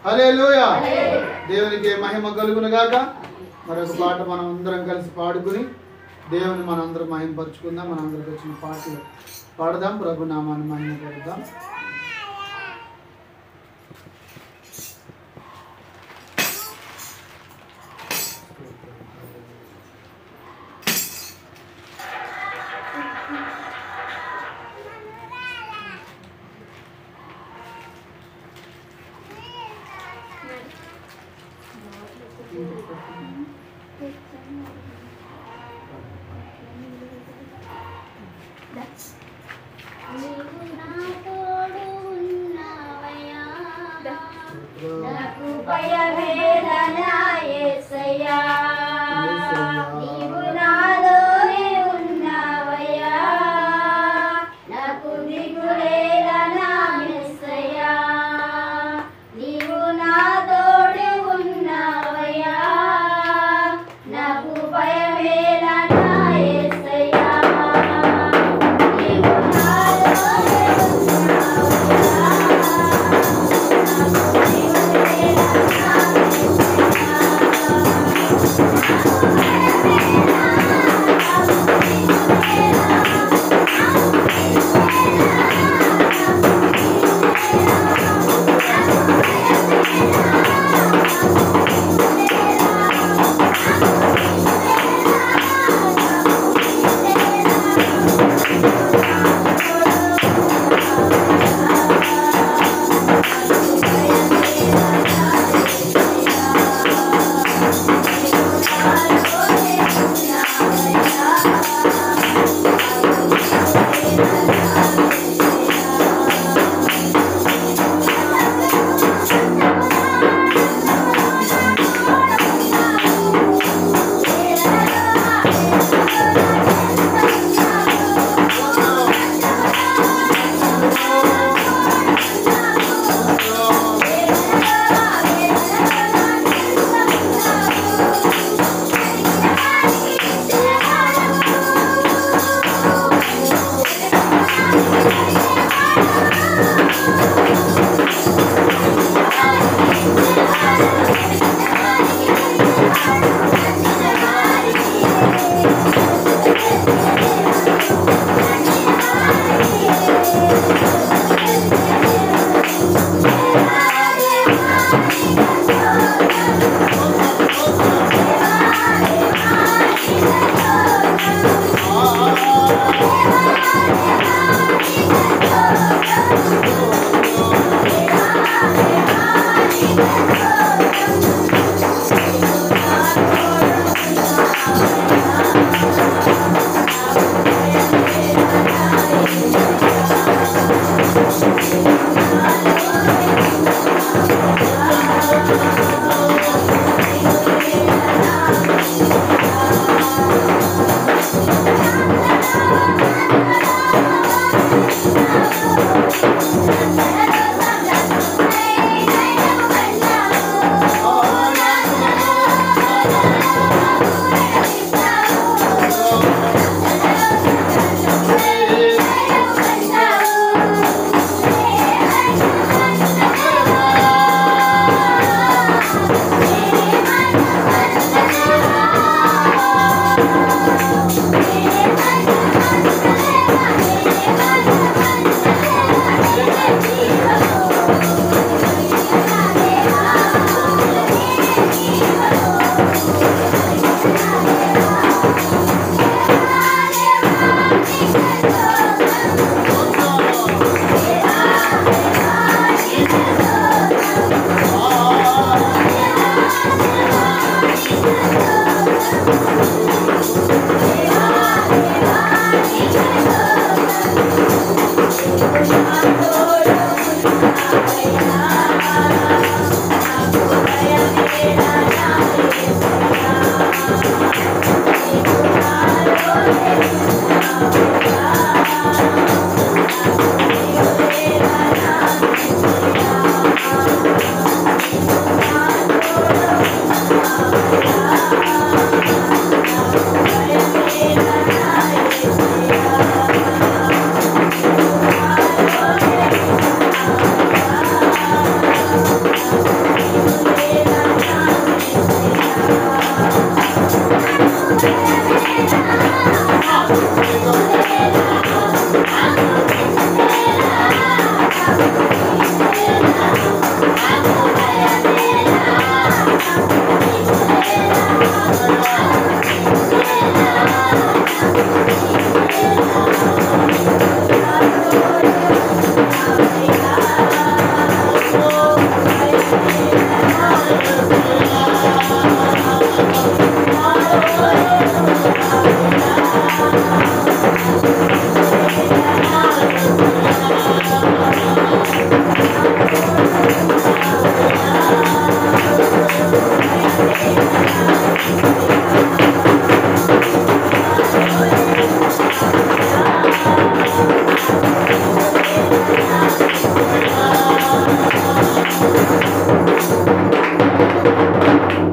హల్లెలూయా. దేవునికి మహిమ కలుగును గాక. మరొక పాట మనం అందరం కలిసి పాడుకుని దేవుని మనందరం మహిమపరుచుకుందాం. మనందరికి వచ్చిన పాటలు పాడదాం, ప్రభు నామాన్ని మహిమ పెడదాం.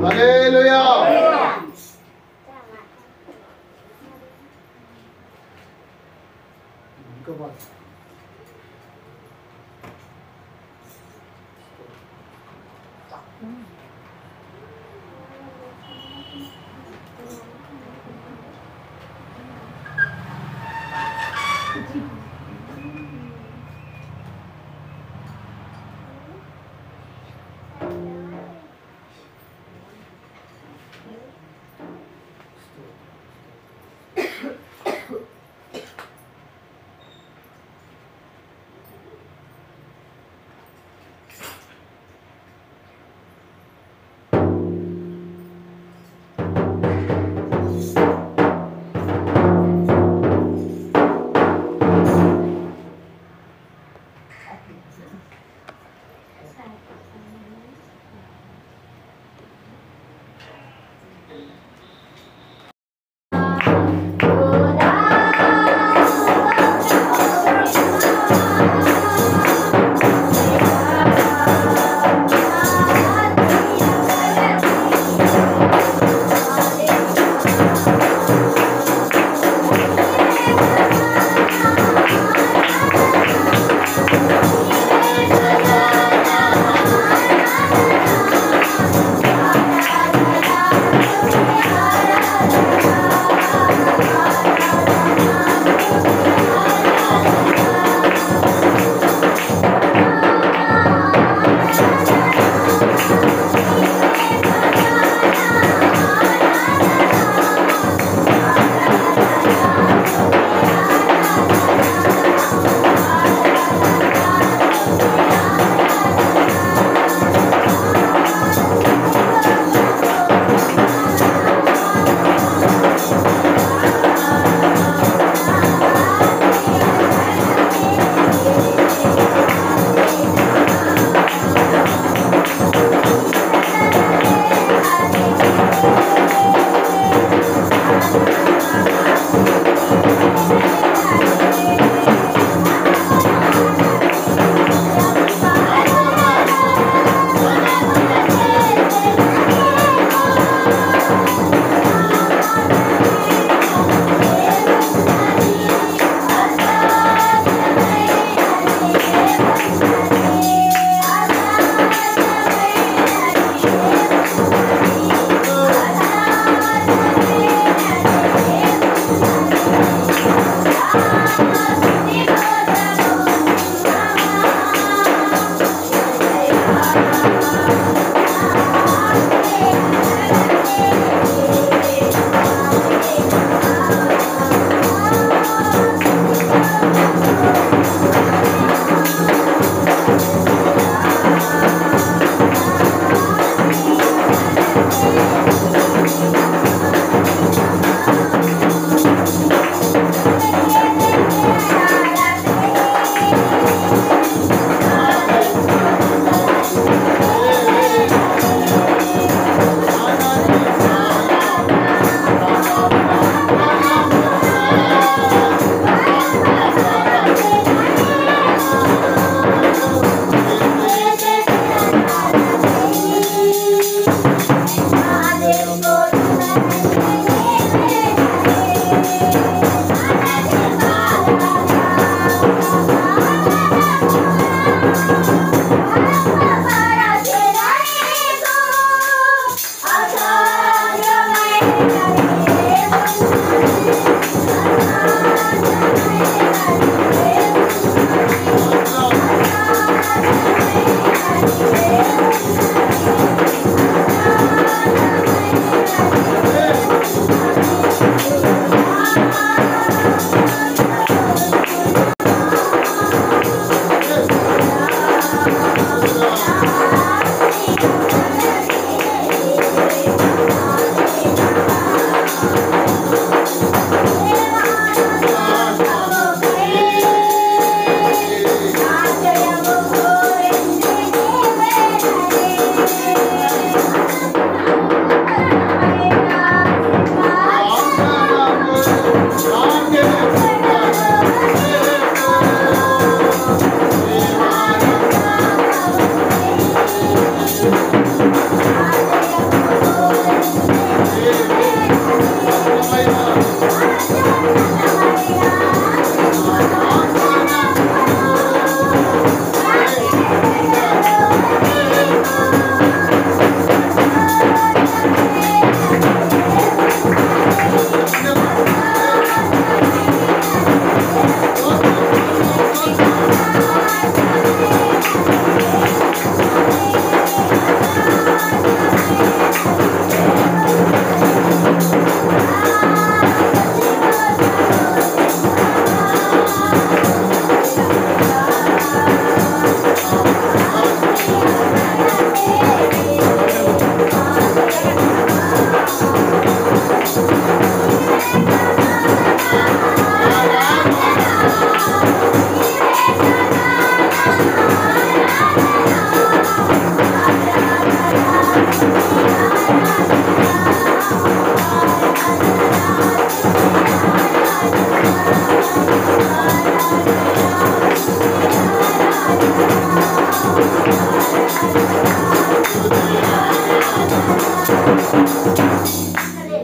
హల్లెలూయా. ఇంకో పాట. Yeah.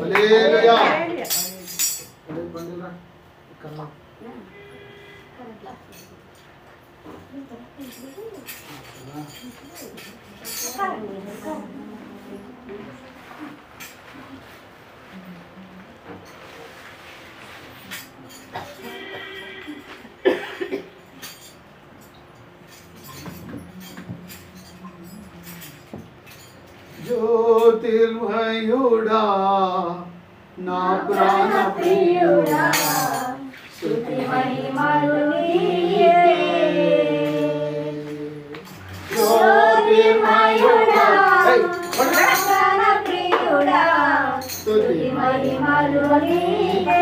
హల్లెలూయా. జ్యోతిర్మయుడా నా ప్రాణ ప్రియుడా స్తుతి మహిమలు నీవే. జ్యోతిర్మయుడా నా ప్రాణ ప్రియుడా స్తుతి మహిమలు నీవే.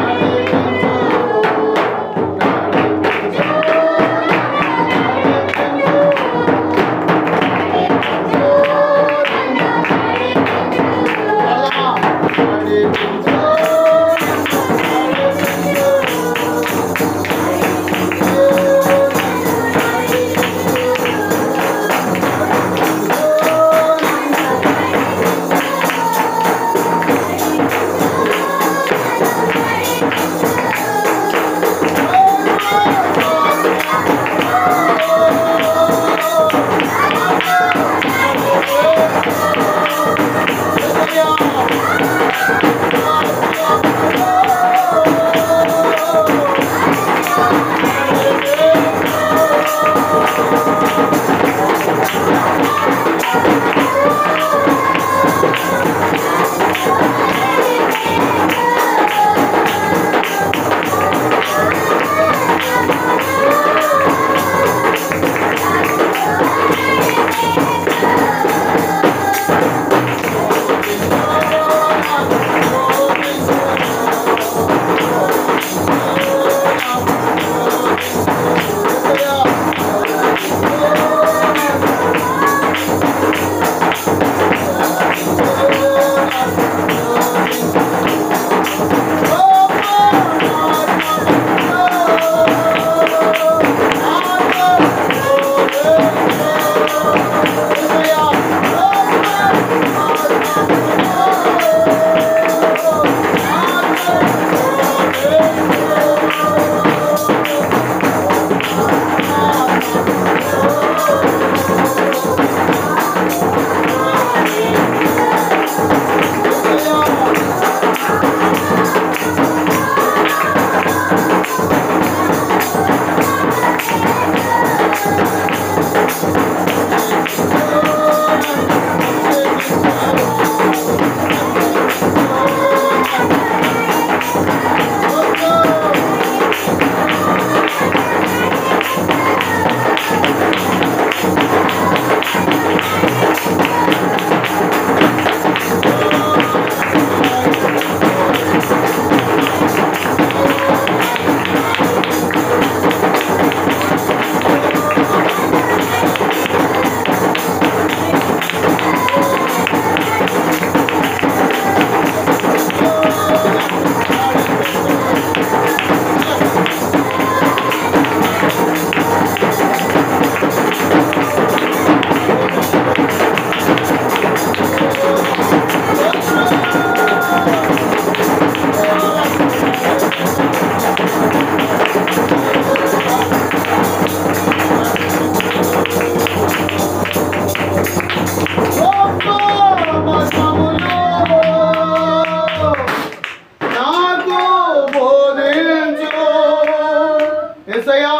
యేసయ్యా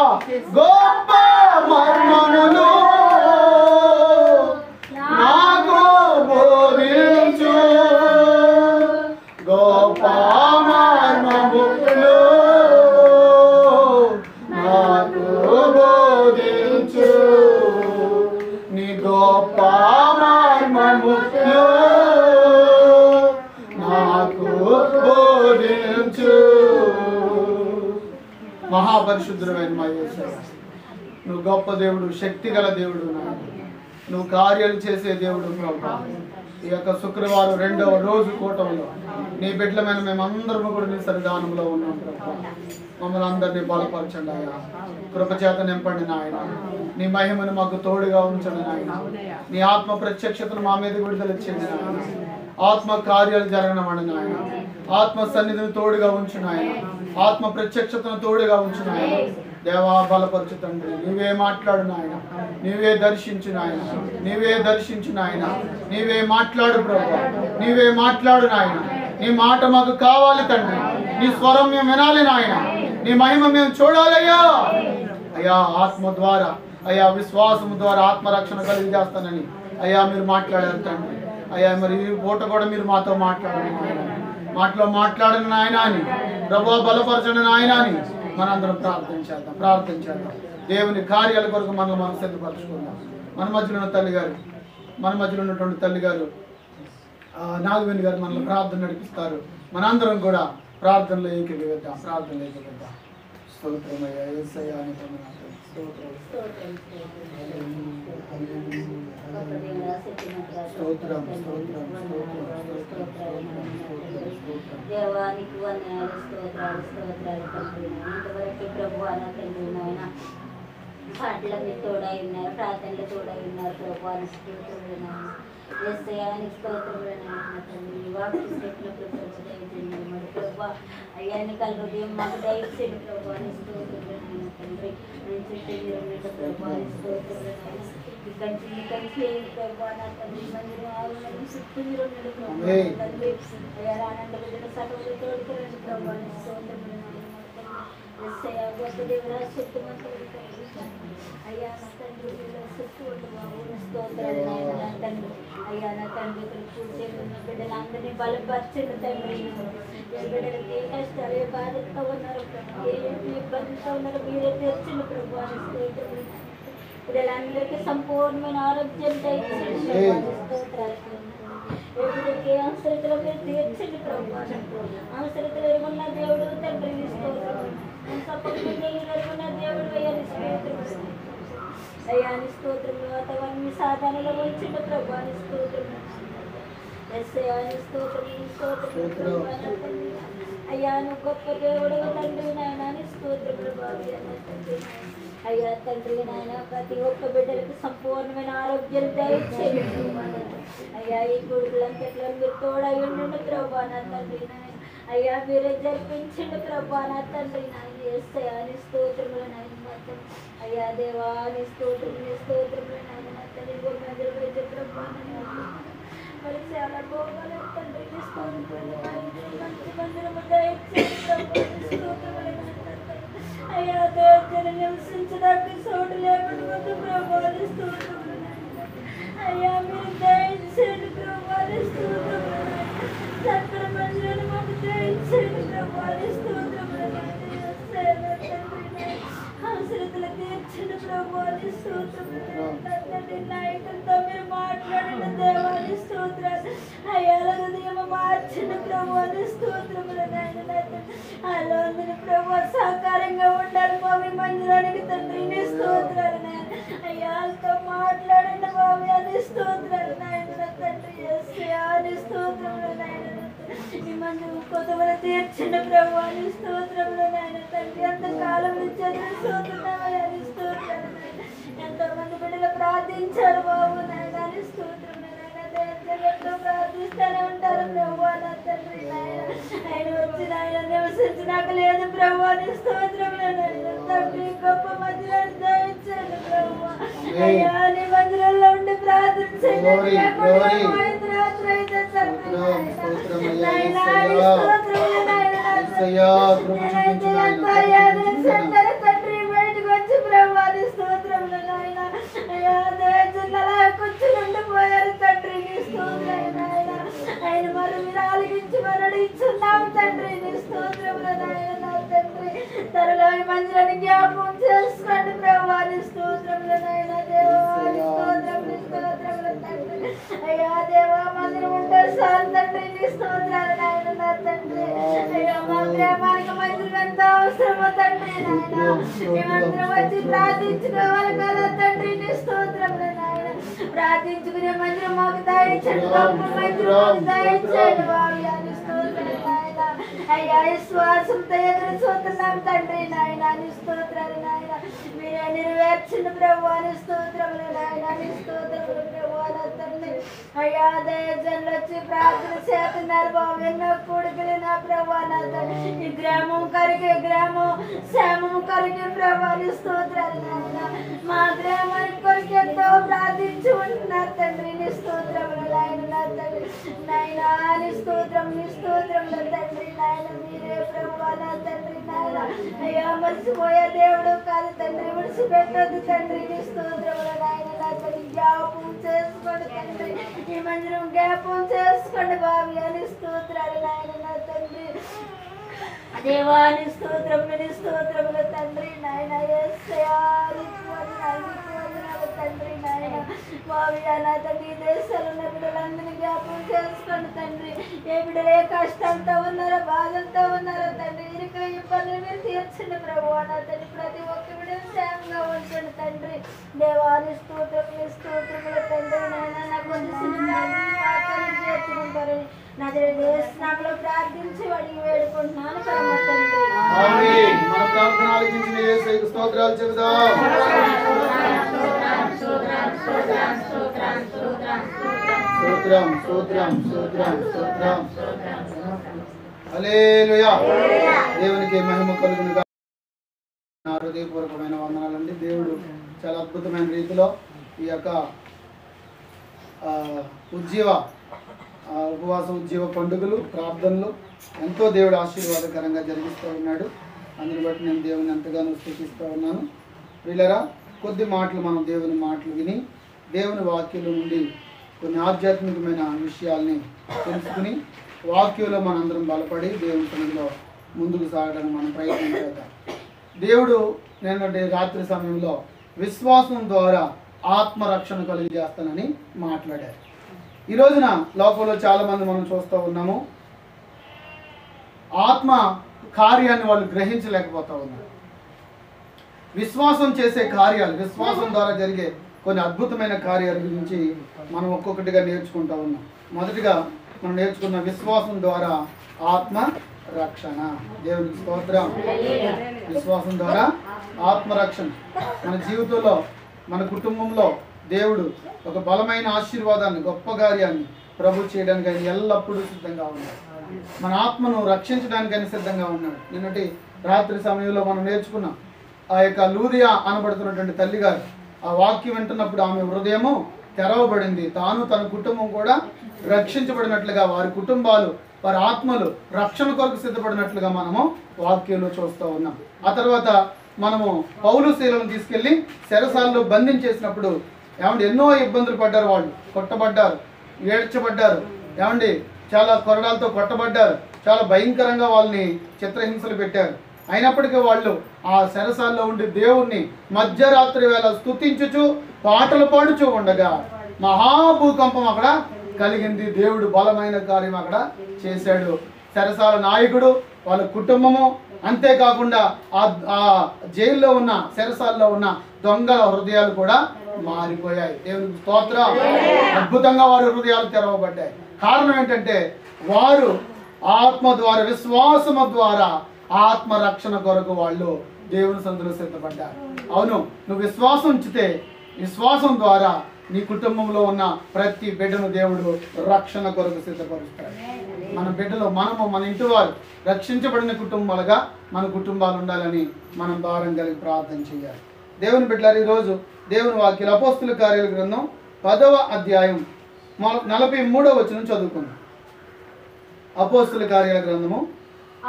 గొప్ప మర్మములు నాకు బోధించు, గొప్ప మర్మములు నాకు బోధించు, నీ గొప్ప మర్మములు నాకు బోధించు. మహాపరిశుద్ధుడైన మా యేసయ్యా, నువ్వు గొప్ప దేవుడు, శక్తి గల దేవుడు, నువ్వు కార్యాలు చేసే దేవుడు ప్రభా. ఈ యొక్క శుక్రవారం 2వ రోజు కూటమిలో నీ బిడ్డలమైన మేమందరము కూడా నీ సన్నిధానంలో ఉన్నాం ప్రభా. మమ్మల్ని అందరినీ బలపరచండి అయ్యా, కృపచేత నింపండి నాయన, నీ మహిమను మాకు తోడుగా ఉంచండి నాయన, నీ ఆత్మ ప్రత్యక్షతను మా మీద విడుదల ఇచ్చింది నాయన, ఆత్మ కార్యాలు జరగనమండి నాయన, ఆత్మ సన్నిధిని తోడుగా ఉంచు నాయన, ఆత్మ ప్రత్యక్షతను తోడుగా ఉంచు నాయన. దేవా బలపరచు తండ్రి, నీవే మాట్లాడు నాయన, నీవే దర్శించు నాయన, నీవే దర్శించు నాయన, నీవే మాట్లాడు ప్రభు, నీవే మాట్లాడు నాయన. నీ మాట మాకు కావాలి తండ్రి, నీ స్వరం మేము వినాలి నాయన, నీ మహిమ మేము చూడాలయ్యా. అయ్యా ఆత్మ ద్వారా, అయ్యా విశ్వాసము ద్వారా ఆత్మరక్షణ కలిగజేస్తానని అయ్యా మీరు మాట్లాడారు తండ్రి. అయ్యా మరి ఈ పూట కూడా మీరు మాతో మాట్లాడండి నాయన, మాట్లాడని నాయన అని ప్రభు, బలపరచండి నాయన అని మనందరం ప్రార్థన చేద్దాం. దేవుని కార్యాల కొరకు మనం సిద్ధపరచుకుందాం. మన మధ్యలో ఉన్న తల్లిగారు, మన మధ్యలో ఉన్నటువంటి తల్లిగారు నాగవేణి గారు మనల్ని ప్రార్థన నడిపిస్తారు. మనందరం కూడా ప్రార్థనలో ఏకీభవిద్దాం. స్తోత్రమయ్యా యేసయ్యా అని దేవానికి వందనాలు, స్తోత్రాలు తండ్రి. ఇంతవరకు ప్రభు అన్న తండ్రి నాయన పాటల మీరు తోడై ఉన్నారు, ప్రార్థనలు తోడై ఉన్నారు ప్రభు అని స్తోత్రములు నాయన. యేసయ్యానికి స్తోత్రములు నాయన తండ్రి. వాక్యం చెప్పినప్పుడు ప్రభు దయచేయండి మరి ప్రభు, అయ్యా ఎన్నికల హృదయం మాకు దయచేయండి ప్రభు అని స్తోత్రములు నాయన తండ్రి. నేను చుట్టూ మీరు ప్రభు అని స్తోత్రములు నాయన. కంచి ప్రభు నా తండ్రి మందిరం చుట్టూ మీరు తండ్రి. అయ్యా రానండ బిడ్డల సకలు తోడుకోండి ప్రభు అని స్తోత్రములు నాయన. యేసయ్యా గొప్ప దేవుడా, శక్తిమంతుడు అయ్యా నా తండ్రి, స్తోత్రాలు నాయన నా తండ్రి. అయ్యా నా తండ్రి ఇక్కడ కూర్చొని ఉన్న బిడ్డలందరినీ బలపరచండి తండ్రి. ఏ బిడ్డలకి ఏ కష్టాలు, ఏ బాధతో ఉన్నారు ప్రభు, ఏ ఇబ్బందితో ఉన్నారు మీరే తెచ్చింది ప్రభు అని స్తోత్రములు. బిడ్డలందరికీ సంపూర్ణమైన ఆరోగ్యం దయచేయండి స్తోత్రాలు. ఏ బిడ్డకి అవసరతలో మీరు తీర్చండి ప్రభు, అవసరతలు ఎరుగున్న దేవుడు తండ్రి స్తోత్రములు. ఎరుగున్న దేవుడు అయ్యాని స్తోత్రములు. అయ్యాని స్తోత్రములు. వాతావరణం సాధనలో వచ్చిండు ప్రభు అని స్తోత్రములు. ఎస్ఐని స్తోత్రములు. అయ్యా నువ్వు గొప్ప దేవుడు తండ్రి నాయన అని స్తోత్రములు బాబు తండ్రి. అయ్యా తండ్రి నాయన ప్రతి ఒక్క బిడ్డలకు సంపూర్ణమైన ఆరోగ్యం దయచేయండి. అయ్యా ఈ కొడుకులంతట్లో మీరు తోడై ఉండండి ప్రభా నా తండ్రి నాయన. అయ్యా మీరే జరిపించండి ప్రభా నా తండ్రి నాయన. యేసయ్యాని స్తోత్రములు నాయన. అయ్యా దేవాని స్తోత్రములు నాయన నా తండ్రి. గొప్పందరూ వచ్చే ప్రభా మరి చాలా గోపాల తండ్రి స్తోత్రములు. మంచి మందిరము దయచేయండి స్తోత్రములు. అయ్యా దేవతను నివసించడానికి చోటు లేకుండా ప్రభావాలు స్తోత్రములు. అయ్యా మీరు దయచేయండి ప్రభావాలు స్తోత్రములు. సకల మందిరాన్ని మాకు దయచేయండి ప్రభావాలు స్తోత్రములు. అవసరతలు తీర్చండి ప్రభావాలు స్తోత్రములు. నాయకులతో మీరు మాట్లాడిన దేవాలు స్తోత్రాలు. అయ్యా హృదయం మార్చండి ప్రభావాలు స్తోత్రములు. అలా అందరి ప్రభావ సహకారంగా ఉండాలి బాబు మందిరానికి తండ్రి నీ స్తోత్రాలు నాయన. అయ్యాతో మాట్లాడండి బాబు అని స్తోత్రాలు నాయన తండ్రి. అని స్తోత్రములు నాయన. ఈ మందిరం కొత్తవల తీర్చండి ప్రభు అని స్తోత్రములు నాయన తండ్రి. ఎంతకాలం చదివి స్తోత్రమని స్తోత్రాలు నాయన. ఎంతో మంది బిడ్డలు ప్రార్థించారు బాబు నాయన అని స్తోత్రములు నాయన. దేవతలు ప్రార్థిస్తూనే ఉంటారు ప్రభు నా తండ్రి నాయన. ఆయన వచ్చిన ఆయన నివసించినాక లేదు ప్రభు అని స్తోత్రములు నాయన తండ్రి. గొప్ప మందిరాన్ని దయచేయండి ప్రభు. అయ్యా నీ మందిరంలో ఉండి ప్రార్థించండి. తండ్రి ప్రభువాని స్తోత్రములు నాయన. అయ్యా జిల్లాలో కూర్చుని ఉండిపోయారు తండ్రి, నీ స్తోత్రాలు నాయన. ఆయన మరి మీరు ఆలకించి మరి ఇచ్చున్నాము తండ్రి, నీ స్తోత్రములు నాయన. నా తండ్రి త్వరలోని మందిరాన్ని జ్ఞాపకం చేసుకోండి ప్రభువాని స్తోత్రములు నాయన. దేవాని స్తోత్రములు స్తోత్రములు తండ్రి. అయ్యా దేవా మందిరం ఉంటే సార్ తండ్రి, నీ స్తోత్రాలు నాయన. నా తండ్రి అయ్యా మా గ్రామానికి మందిరం ఎంతో అవసరమో తండ్రి నాయన. మేమందరం వచ్చి ప్రార్థించుకోవాలి కదా తండ్రి, నీ స్తోత్రములు నాయన. ప్రార్థించుకునే మందిరం మాకు దయచండి, గొప్ప మందిరం మాకు దయచండి బాబు స్తోత్రాలు నాయన. అయ్యా విశ్వాసంతో ఎదురు చూస్తున్నాం తండ్రి నాయన, నీ స్తోత్రాలు నాయన. మీరే నెరవేర్చిన ప్రభువాని స్తోత్రములు నాయన, నీ స్తోత్రములు ప్రభువాన తండ్రి. అయ్యా దయజనులు వచ్చి ప్రార్థన చేస్తున్నారు బాబు, ఎన్నో కూడికలు నా ప్రభువాన తండ్రి. ఈ గ్రామం కరిగే గ్రామం శ్యామం కరిగే ప్రభువాని స్తోత్రాలు నాయన. మా గ్రామానికి కొరకు ఎంతో ప్రార్థించి ఉంటున్నారు తండ్రి, నీ స్తోత్రములు నాయన. నా తండ్రి నాయన నీ స్తోత్రములు తండ్రి నాయన. మీరే ప్రభువాన తండ్రి నాయన. అయ్యా మర్చిపోయే దేవుడు కాదు తండ్రి, విడిచిపెట్టొద్దు తండ్రి, నీ స్తోత్రములు నాయన. నా తండ్రి జ్ఞాపకం చేసుకోండి తండ్రి, ఈ మందిరం జ్ఞాపకం చేసుకోండి బాబు అని స్తోత్రాలు నాయన. నా తండ్రి దేవాని స్తోత్రములు తండ్రి నాయన. యేసయ్యా తండ్రి నాయన. బాబు నా తండ్రి దేశాలు ఉన్న బిడ్డలందరినీ జ్ఞాపకం చేసుకోండి తండ్రి. ఏ బిడ్డలు ఏ కష్టంతో ఉన్నారో బాధలతో ఉన్నారో తండ్రి, ఇరుకు ఇబ్బందులు మీరు తీర్చండి ప్రభు. నా తండ్రి ప్రతి ఒక్క బిడ్డను క్షేమంగా ఉంచండి తండ్రి. దేవాని స్తోత్రములు తండ్రి నాయన. నాకు చేర్చుకుంటారు నా దేశంలో ప్రార్థించి అడిగి వేడుకుంటున్నాను పరమ తండ్రి. ఆమేన్. మన ప్రార్థన ఆలకించిన యేసయ్యకు స్తోత్రాలు చెబుదాం. స్తోత్రం స్తోత్రం స్తోత్రం స్తోత్రం. హల్లెలూయా. దేవునికి మహిమ కలుగును గాక. నా హృదయపూర్వకమైన వందనాలండి. దేవుడు చాలా అద్భుతమైన రీతిలో ఈ యొక్క ఉపవాస ఉజ్జీవ పండుగలు ప్రార్థనలు ఎంతో దేవుడు ఆశీర్వాదకరంగా జరిగిస్తూ ఉన్నాడు. అందుని బట్టి నేను దేవుని ఎంతగానో స్తుతిస్తూ ఉన్నాను. వీళ్ళరా కొద్ది మాటలు మనం దేవుని మాటలు విని దేవుని వాక్యంలో నుండి కొన్ని ఆధ్యాత్మికమైన విషయాల్ని తెలుసుకుని వాక్యంలో మనందరం బలపడి దేవుని సన్నిధిలో ముందుకు సాగడానికి మనం ప్రయత్నం చేద్దాం. దేవుడు నేను రాత్రి సమయంలో విశ్వాసం ద్వారా ఆత్మరక్షణ కలిగజేస్తానని మాట్లాడారు. ఈ రోజున లోకంలో చాలామంది మనం చూస్తూ ఉన్నాము, ఆత్మ కార్యాన్ని వాళ్ళు గ్రహించలేకపోతూ ఉన్నారు. విశ్వాసం చేసే కార్యాలు, విశ్వాసం ద్వారా జరిగే కొన్ని అద్భుతమైన కార్యాల గురించి మనం ఒక్కొక్కటిగా నేర్చుకుంటూ ఉన్నాం. మొదటిగా మనం నేర్చుకున్న విశ్వాసం ద్వారా ఆత్మ రక్షణ. దేవునికి స్తోత్రం. విశ్వాసం ద్వారా ఆత్మరక్షణ. మన జీవితంలో మన కుటుంబంలో దేవుడు ఒక బలమైన ఆశీర్వాదాన్ని, గొప్ప కార్యాన్ని ప్రభు చేయడానికి ఆయన ఎల్లప్పుడూ సిద్ధంగా ఉన్నాడు. మన ఆత్మను రక్షించడానికి ఆయన సిద్ధంగా ఉన్నాడు. నిన్నటి రాత్రి సమయంలో మనం నేర్చుకున్నాం. ఆ యొక్క లూదియా అనబడుతున్నటువంటి తల్లిగారు ఆ వాక్యం వింటున్నప్పుడు ఆమె హృదయము తెరవబడింది. తాను తన కుటుంబం కూడా రక్షించబడినట్లుగా, వారి కుటుంబాలు వారి ఆత్మలు రక్షణ కొరకు సిద్ధపడినట్లుగా మనము వాక్యంలో చూస్తూ ఉన్నాం. ఆ తర్వాత మనము పౌలు శీలను తీసుకెళ్ళి చెరసాలలో బంధించేసినప్పుడు ఏమండి ఎన్నో ఇబ్బందులు పడ్డారు. వాళ్ళు కొట్టబడ్డారు, ఏడ్చబడ్డారు, ఏమండి చాలా కొరడాలతో కొట్టబడ్డారు, చాలా భయంకరంగా వాళ్ళని చిత్రహింసలు పెట్టారు. అయినప్పటికీ వాళ్ళు ఆ చెరసాల్లో ఉండి దేవుణ్ణి మధ్యరాత్రి వేళ స్తుతించుచు పాటలు పాడుచూ ఉండగా మహాభూకంపం అక్కడ కలిగింది. దేవుడు బలమైన కార్యం అక్కడ చేశాడు. చెరసాల నాయకుడు, వాళ్ళ కుటుంబము, అంతేకాకుండా ఆ జైల్లో ఉన్న చెరసాల్లో ఉన్న దొంగల హృదయాలు కూడా మారిపోయాయి. దేవునికి స్తోత్రం. అద్భుతంగా వారి హృదయాలు తెరవబడ్డాయి. కారణం ఏంటంటే వారు ఆత్మ ద్వారా, విశ్వాసము ద్వారా ఆత్మరక్షణ కొరకు వాళ్ళు దేవుని సందులో సిద్ధపడ్డారు. అవును, నువ్వు విశ్వాసం ఉంచితే విశ్వాసం ద్వారా నీ కుటుంబంలో ఉన్న ప్రతి బిడ్డను దేవుడు రక్షణ కొరకు సిద్ధపరుస్తాడు. మన బిడ్డలు, మనము, మన ఇంటి వారు రక్షించబడిన కుటుంబాలుగా మన కుటుంబాలు ఉండాలని మనం భారం కలిగి ప్రార్థన చేయాలి. దేవుని బిడ్డలారు, ఈరోజు దేవుని వాక్యాలు అపోస్తుల కార్యాల గ్రంథం 10వ అధ్యాయం 43వ వచనం చదువుకుందాం. అపోస్తుల కార్యాల గ్రంథము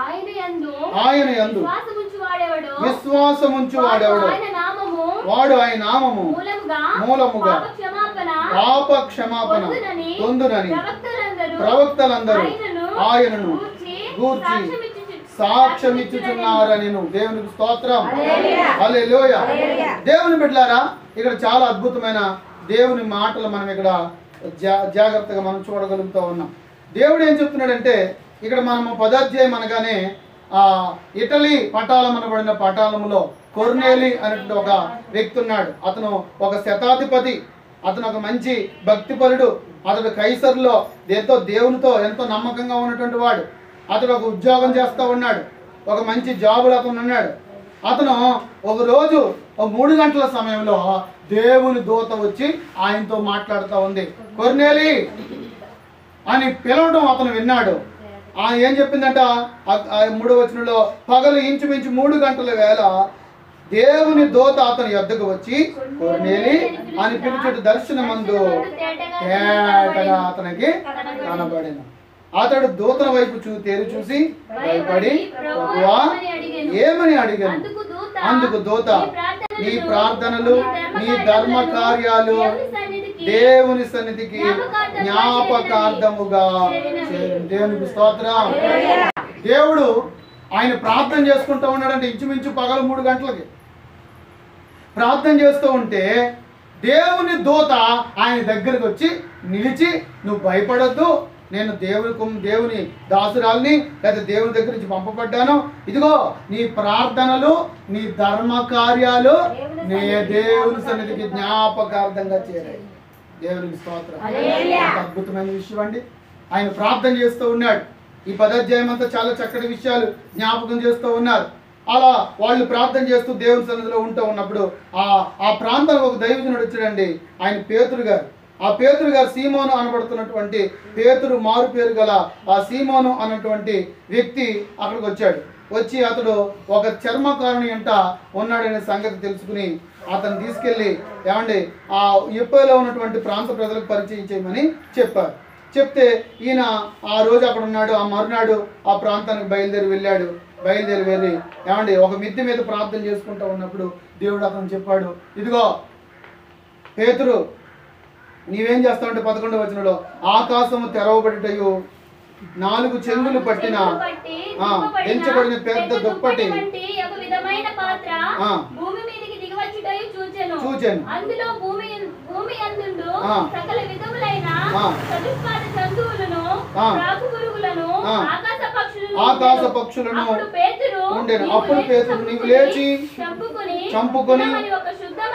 ఆయన యందు విశ్వాసముంచు వాడెవడో వాడు ఆయన నామము మూలముగా పాప క్షమాపణ పొందునని ప్రవక్తలందరూ ఆయనను గూర్చి సాక్ష్యమిచ్చుచున్నారని. దేవునికి స్తోత్రం, హల్లెలూయా. దేవుని బిడ్డలారా, ఇక్కడ చాలా అద్భుతమైన దేవుని మాటలు మనం ఇక్కడ జాగ్రత్తగా మనం చూడగలుగుతూ ఉన్నాం. దేవుడు ఏం చెప్తున్నాడంటే, ఇక్కడ మనము 10వ అధ్యాయం అనగానే ఇటలీ పటాలం అనబడిన పటాలములో కొర్నేలి అనేటువంటి ఒక వ్యక్తి ఉన్నాడు. అతను ఒక శతాధిపతి, అతను ఒక మంచి భక్తిపరుడు, అతడు కైసరులో దేవునితో ఎంతో నమ్మకంగా ఉన్నటువంటి వాడు. అతడు ఒక ఉద్యోగం చేస్తూ ఉన్నాడు, ఒక మంచి జాబులు అతను ఉన్నాడు. అతను ఒకరోజు 3 గంటల సమయంలో దేవుని దూత వచ్చి ఆయనతో మాట్లాడుతూ ఉంది. కొర్నేలి అని పిలవడం అతను విన్నాడు. ఏం చెప్పిందంట 3వ వచనంలో, పగలు ఇంచుమించు 3 గంటల వేళ దేవుని దూత అతని యొద్దకు వచ్చి కొర్నేలి అని పిలుచుట దర్శనమందు తేటగా అతనికి కనబడెను. అతడు దూతల వైపు తేరు చూసి భయపడి, ప్రభువా ఏమని అడిగాను. అందుకు దూత, నీ ప్రార్థనలు నీ ధర్మ కార్యాలు దేవుని సన్నిధికి జ్ఞాపకార్థముగా. దేవునికి స్తోత్రం. దేవుడు ఆయన ప్రార్థన చేసుకుంటూ ఉన్నాడంటే ఇంచుమించు పగలు 3 గంటలకి ప్రార్థన చేస్తూ ఉంటే దేవుని దూత ఆయన దగ్గరకు వచ్చి నిలిచి, నువ్వు భయపడొద్దు, నేను దేవుని దాసురాల్ని, లేదా దేవుని దగ్గర నుంచి పంపబడ్డాను. ఇదిగో నీ ప్రార్థనలు నీ ధర్మ కార్యాలు నే దేవుని సన్నిధికి జ్ఞాపకార్థంగా చేరాయి. దేవునికి స్తోత్రం. అద్భుతమైన విషయం అండి. ఆయన ప్రార్థన చేస్తూ ఉన్నాడు. ఈ 10వ అధ్యాయం అంతా చాలా చక్కటి విషయాలు జ్ఞాపకం చేస్తూ ఉన్నారు. అలా వాళ్ళు ప్రార్థన చేస్తూ దేవుని సన్నిధిలో ఉంటూ ఉన్నప్పుడు ఆ ప్రాంతానికి ఒక దైవజనుడు వచ్చాడండి. ఆయన పేతురు గారు. ఆ పేతురు గారు సీమోను అనబడుతున్నటువంటి పేతురు మారు పేరు గల ఆ సీమోను అన్నటువంటి వ్యక్తి అక్కడికి వచ్చాడు. వచ్చి అతడు ఒక చర్మకారుని అంట ఉన్నాడనే సంగతి తెలుసుకుని అతను తీసుకెళ్ళి ఏమండి ఆ యొప్పేలో ఉన్నటువంటి ప్రాంత ప్రజలకు పరిచయం చేయమని చెప్పారు. చెప్తే ఈయన ఆ రోజు అక్కడ ఉన్నాడు. ఆ మరునాడు ఆ ప్రాంతానికి బయలుదేరి వెళ్ళి ఏమండి ఒక మిద్దె మీద ప్రార్థన చేసుకుంటూ ఉన్నప్పుడు దేవుడు అతను చెప్పాడు, ఇదిగో పేతురు, నీవేం చేస్తావంటే 11వ వచనంలో, ఆకాశము తెరవబడిటయు 4 చెంగులు పట్టిన ఎంచబడిన పెద్ద దుప్పటి చూచెను. అందులో భూమి యందు సకల విధములైన చతుష్పాద జంతువులను, రాకుపురుగులను, ఆకాశ పక్షులను ఉండెను. అప్పుడు పేతురు నీవు లేచి చంపుకొని ఒక శబ్దం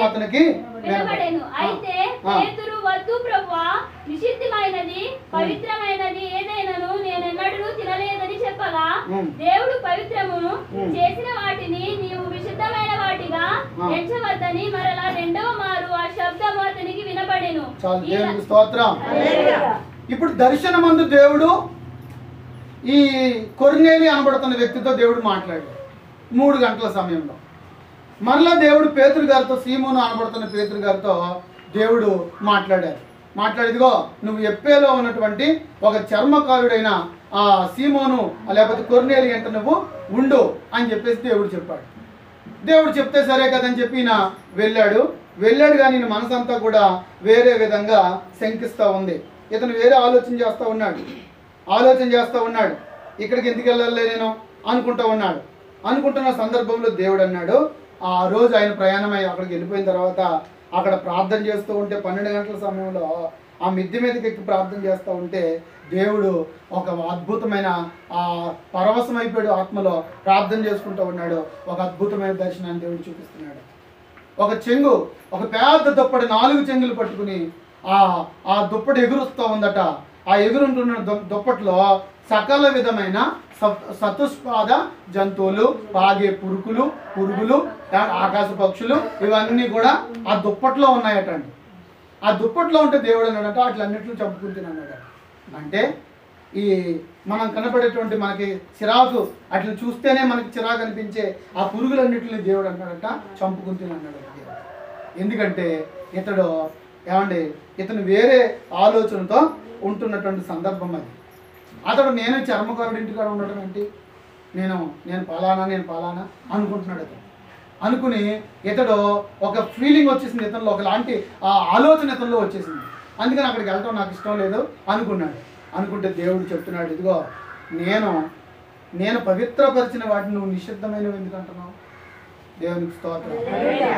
అతనికి వినబడెను. అయితే పేతురు, వద్దు ప్రభువా, నిషిద్ధమైనది పవిత్రమైనది ఏదైనాను నేనెన్నడూ తినలేదని చెప్పగా, దేవుడు పవిత్రము చేసిన వాటిని నీవు విశుద్ధమైన వాటిగా ఎంచవద్దని మరలా 2వ మారు ఆ శబ్దము అతనికి వినబడెను. దేవునికి స్తోత్రం. ఇప్పుడు దర్శనమందు దేవుడు ఈ కొర్నేలి అనబడుతున్న వ్యక్తితో దేవుడు మాట్లాడాడు 3 గంటల సమయంలో. మరలా దేవుడు పేతురు గారితో, సీమోను అనబడుతున్న పేతురు గారితో దేవుడు మాట్లాడిదిగో నువ్వు ఎప్పేలో ఉన్నటువంటి ఒక చర్మకారుడైన ఆ సీమోను లేకపోతే కొర్నేలి అంటే నువ్వు ఉండు అని చెప్పేసి దేవుడు చెప్పాడు. దేవుడు చెప్తే సరే కదని చెప్పి ఈయన వెళ్ళాడు కానీ ఈయన మనసంతా కూడా వేరే విధంగా శంకిస్తూ ఉంది. ఇతను వేరే ఆలోచన చేస్తూ ఉన్నాడు. ఇక్కడికి ఎందుకు వెళ్ళాలి నేను అనుకుంటున్న సందర్భంలో దేవుడు అన్నాడు, ఆ రోజు ఆయన ప్రయాణమై అక్కడికి వెళ్ళిపోయిన తర్వాత అక్కడ ప్రార్థన చేస్తూ ఉంటే 12 గంటల సమయంలో ఆ మిద్దె మీదకి ఎక్కి ప్రార్థన చేస్తూ ఉంటే దేవుడు ఒక అద్భుతమైన పరవశం అయిపోయాడు. ఆత్మలో ప్రార్థన చేసుకుంటూ ఉన్నాడు. ఒక అద్భుతమైన దర్శనాన్ని దేవుడు చూపిస్తున్నాడు. ఒక పెద్ద దుప్పటి 4 చెంగులు పట్టుకుని ఆ దుప్పటి ఎగురుస్తూ ఉందట. ఆ ఎగురుంటున్న దుప్పట్లో సకల విధమైన చతుష్పాద జంతువులు, పాగే పురుగులు, ఆకాశ పక్షులు ఇవన్నీ కూడా ఆ దుప్పట్లో ఉన్నాయటండి. ఆ దుప్పట్లో ఉంటే దేవుడు అన్నాడట అట్లన్నింటినీ చంపుకుంటున్నాడు. అంటే ఈ మనం కనపడేటువంటి మనకి చిరాకు అట్లా చూస్తేనే మనకి చిరాకు అనిపించే ఆ పురుగులన్నింటినీ దేవుడు అన్నాడట చంపుకుంటున్నాడు. ఎందుకంటే ఇతను వేరే ఆలోచనతో ఉంటున్నటువంటి సందర్భం అది. అతడు నేను చర్మకారుడి ఇంటికాడ ఉండటం ఏంటి, నేను పలానా అనుకుంటున్నాడు. అతను అనుకుని ఇతడు ఒక ఫీలింగ్ వచ్చేసింది, ఇతనిలో ఒకలాంటి ఆలోచన ఇతనిలో వచ్చేసింది. అందుకని అక్కడికి వెళ్ళటం నాకు ఇష్టం లేదు అనుకున్నాడు. అనుకుంటే దేవుడు చెప్తున్నాడు, ఇదిగో నేను పవిత్రపరిచిన వాటిని నువ్వు నిషిద్ధమైనవి ఎందుకు అంటున్నావు? దేవునికి స్తోత్రం.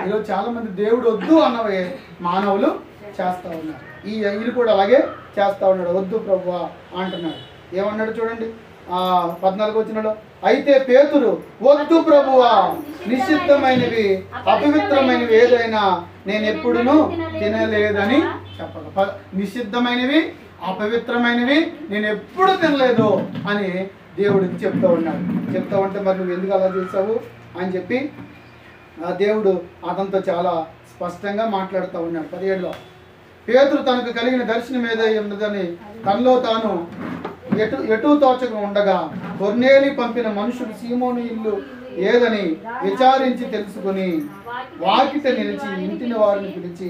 ఈరోజు చాలా మంది దేవుడు వద్దు అన్నవే మానవులు చేస్తూ ఉన్నారు. ఈయన కూడా అలాగే చేస్తూ ఉన్నాడు, వద్దు ప్రభువా అంటున్నాడు. ఏమన్నాడు చూడండి 14 వచనంలో, అయితే పేతురు వద్దు ప్రభువా, నిషిద్ధమైనవి అపవిత్రమైనవి ఏదైనా నేను ఎప్పుడునూ తినలేదని చెప్పాలి. నిషిద్ధమైనవి అపవిత్రమైనవి నేను ఎప్పుడు తినలేదు అని దేవుడికి చెప్తూ ఉన్నాడు. చెప్తా ఉంటే మరి నువ్వు ఎందుకు అలా చేసావు అని చెప్పి దేవుడు అతనితో చాలా స్పష్టంగా మాట్లాడుతూ ఉన్నాడు. 17లో, పేతురు తనకు కలిగిన దర్శనం ఏదై ఉన్నదని తనలో తాను ఎటు తోచక ఉండగా కొర్నేలి పంపిన మనుషుడు సీమోను ఇల్లు ఏదని విచారించి తెలుసుకుని వాకిట నిలిచి ఇంటిని వారిని పిలిచి,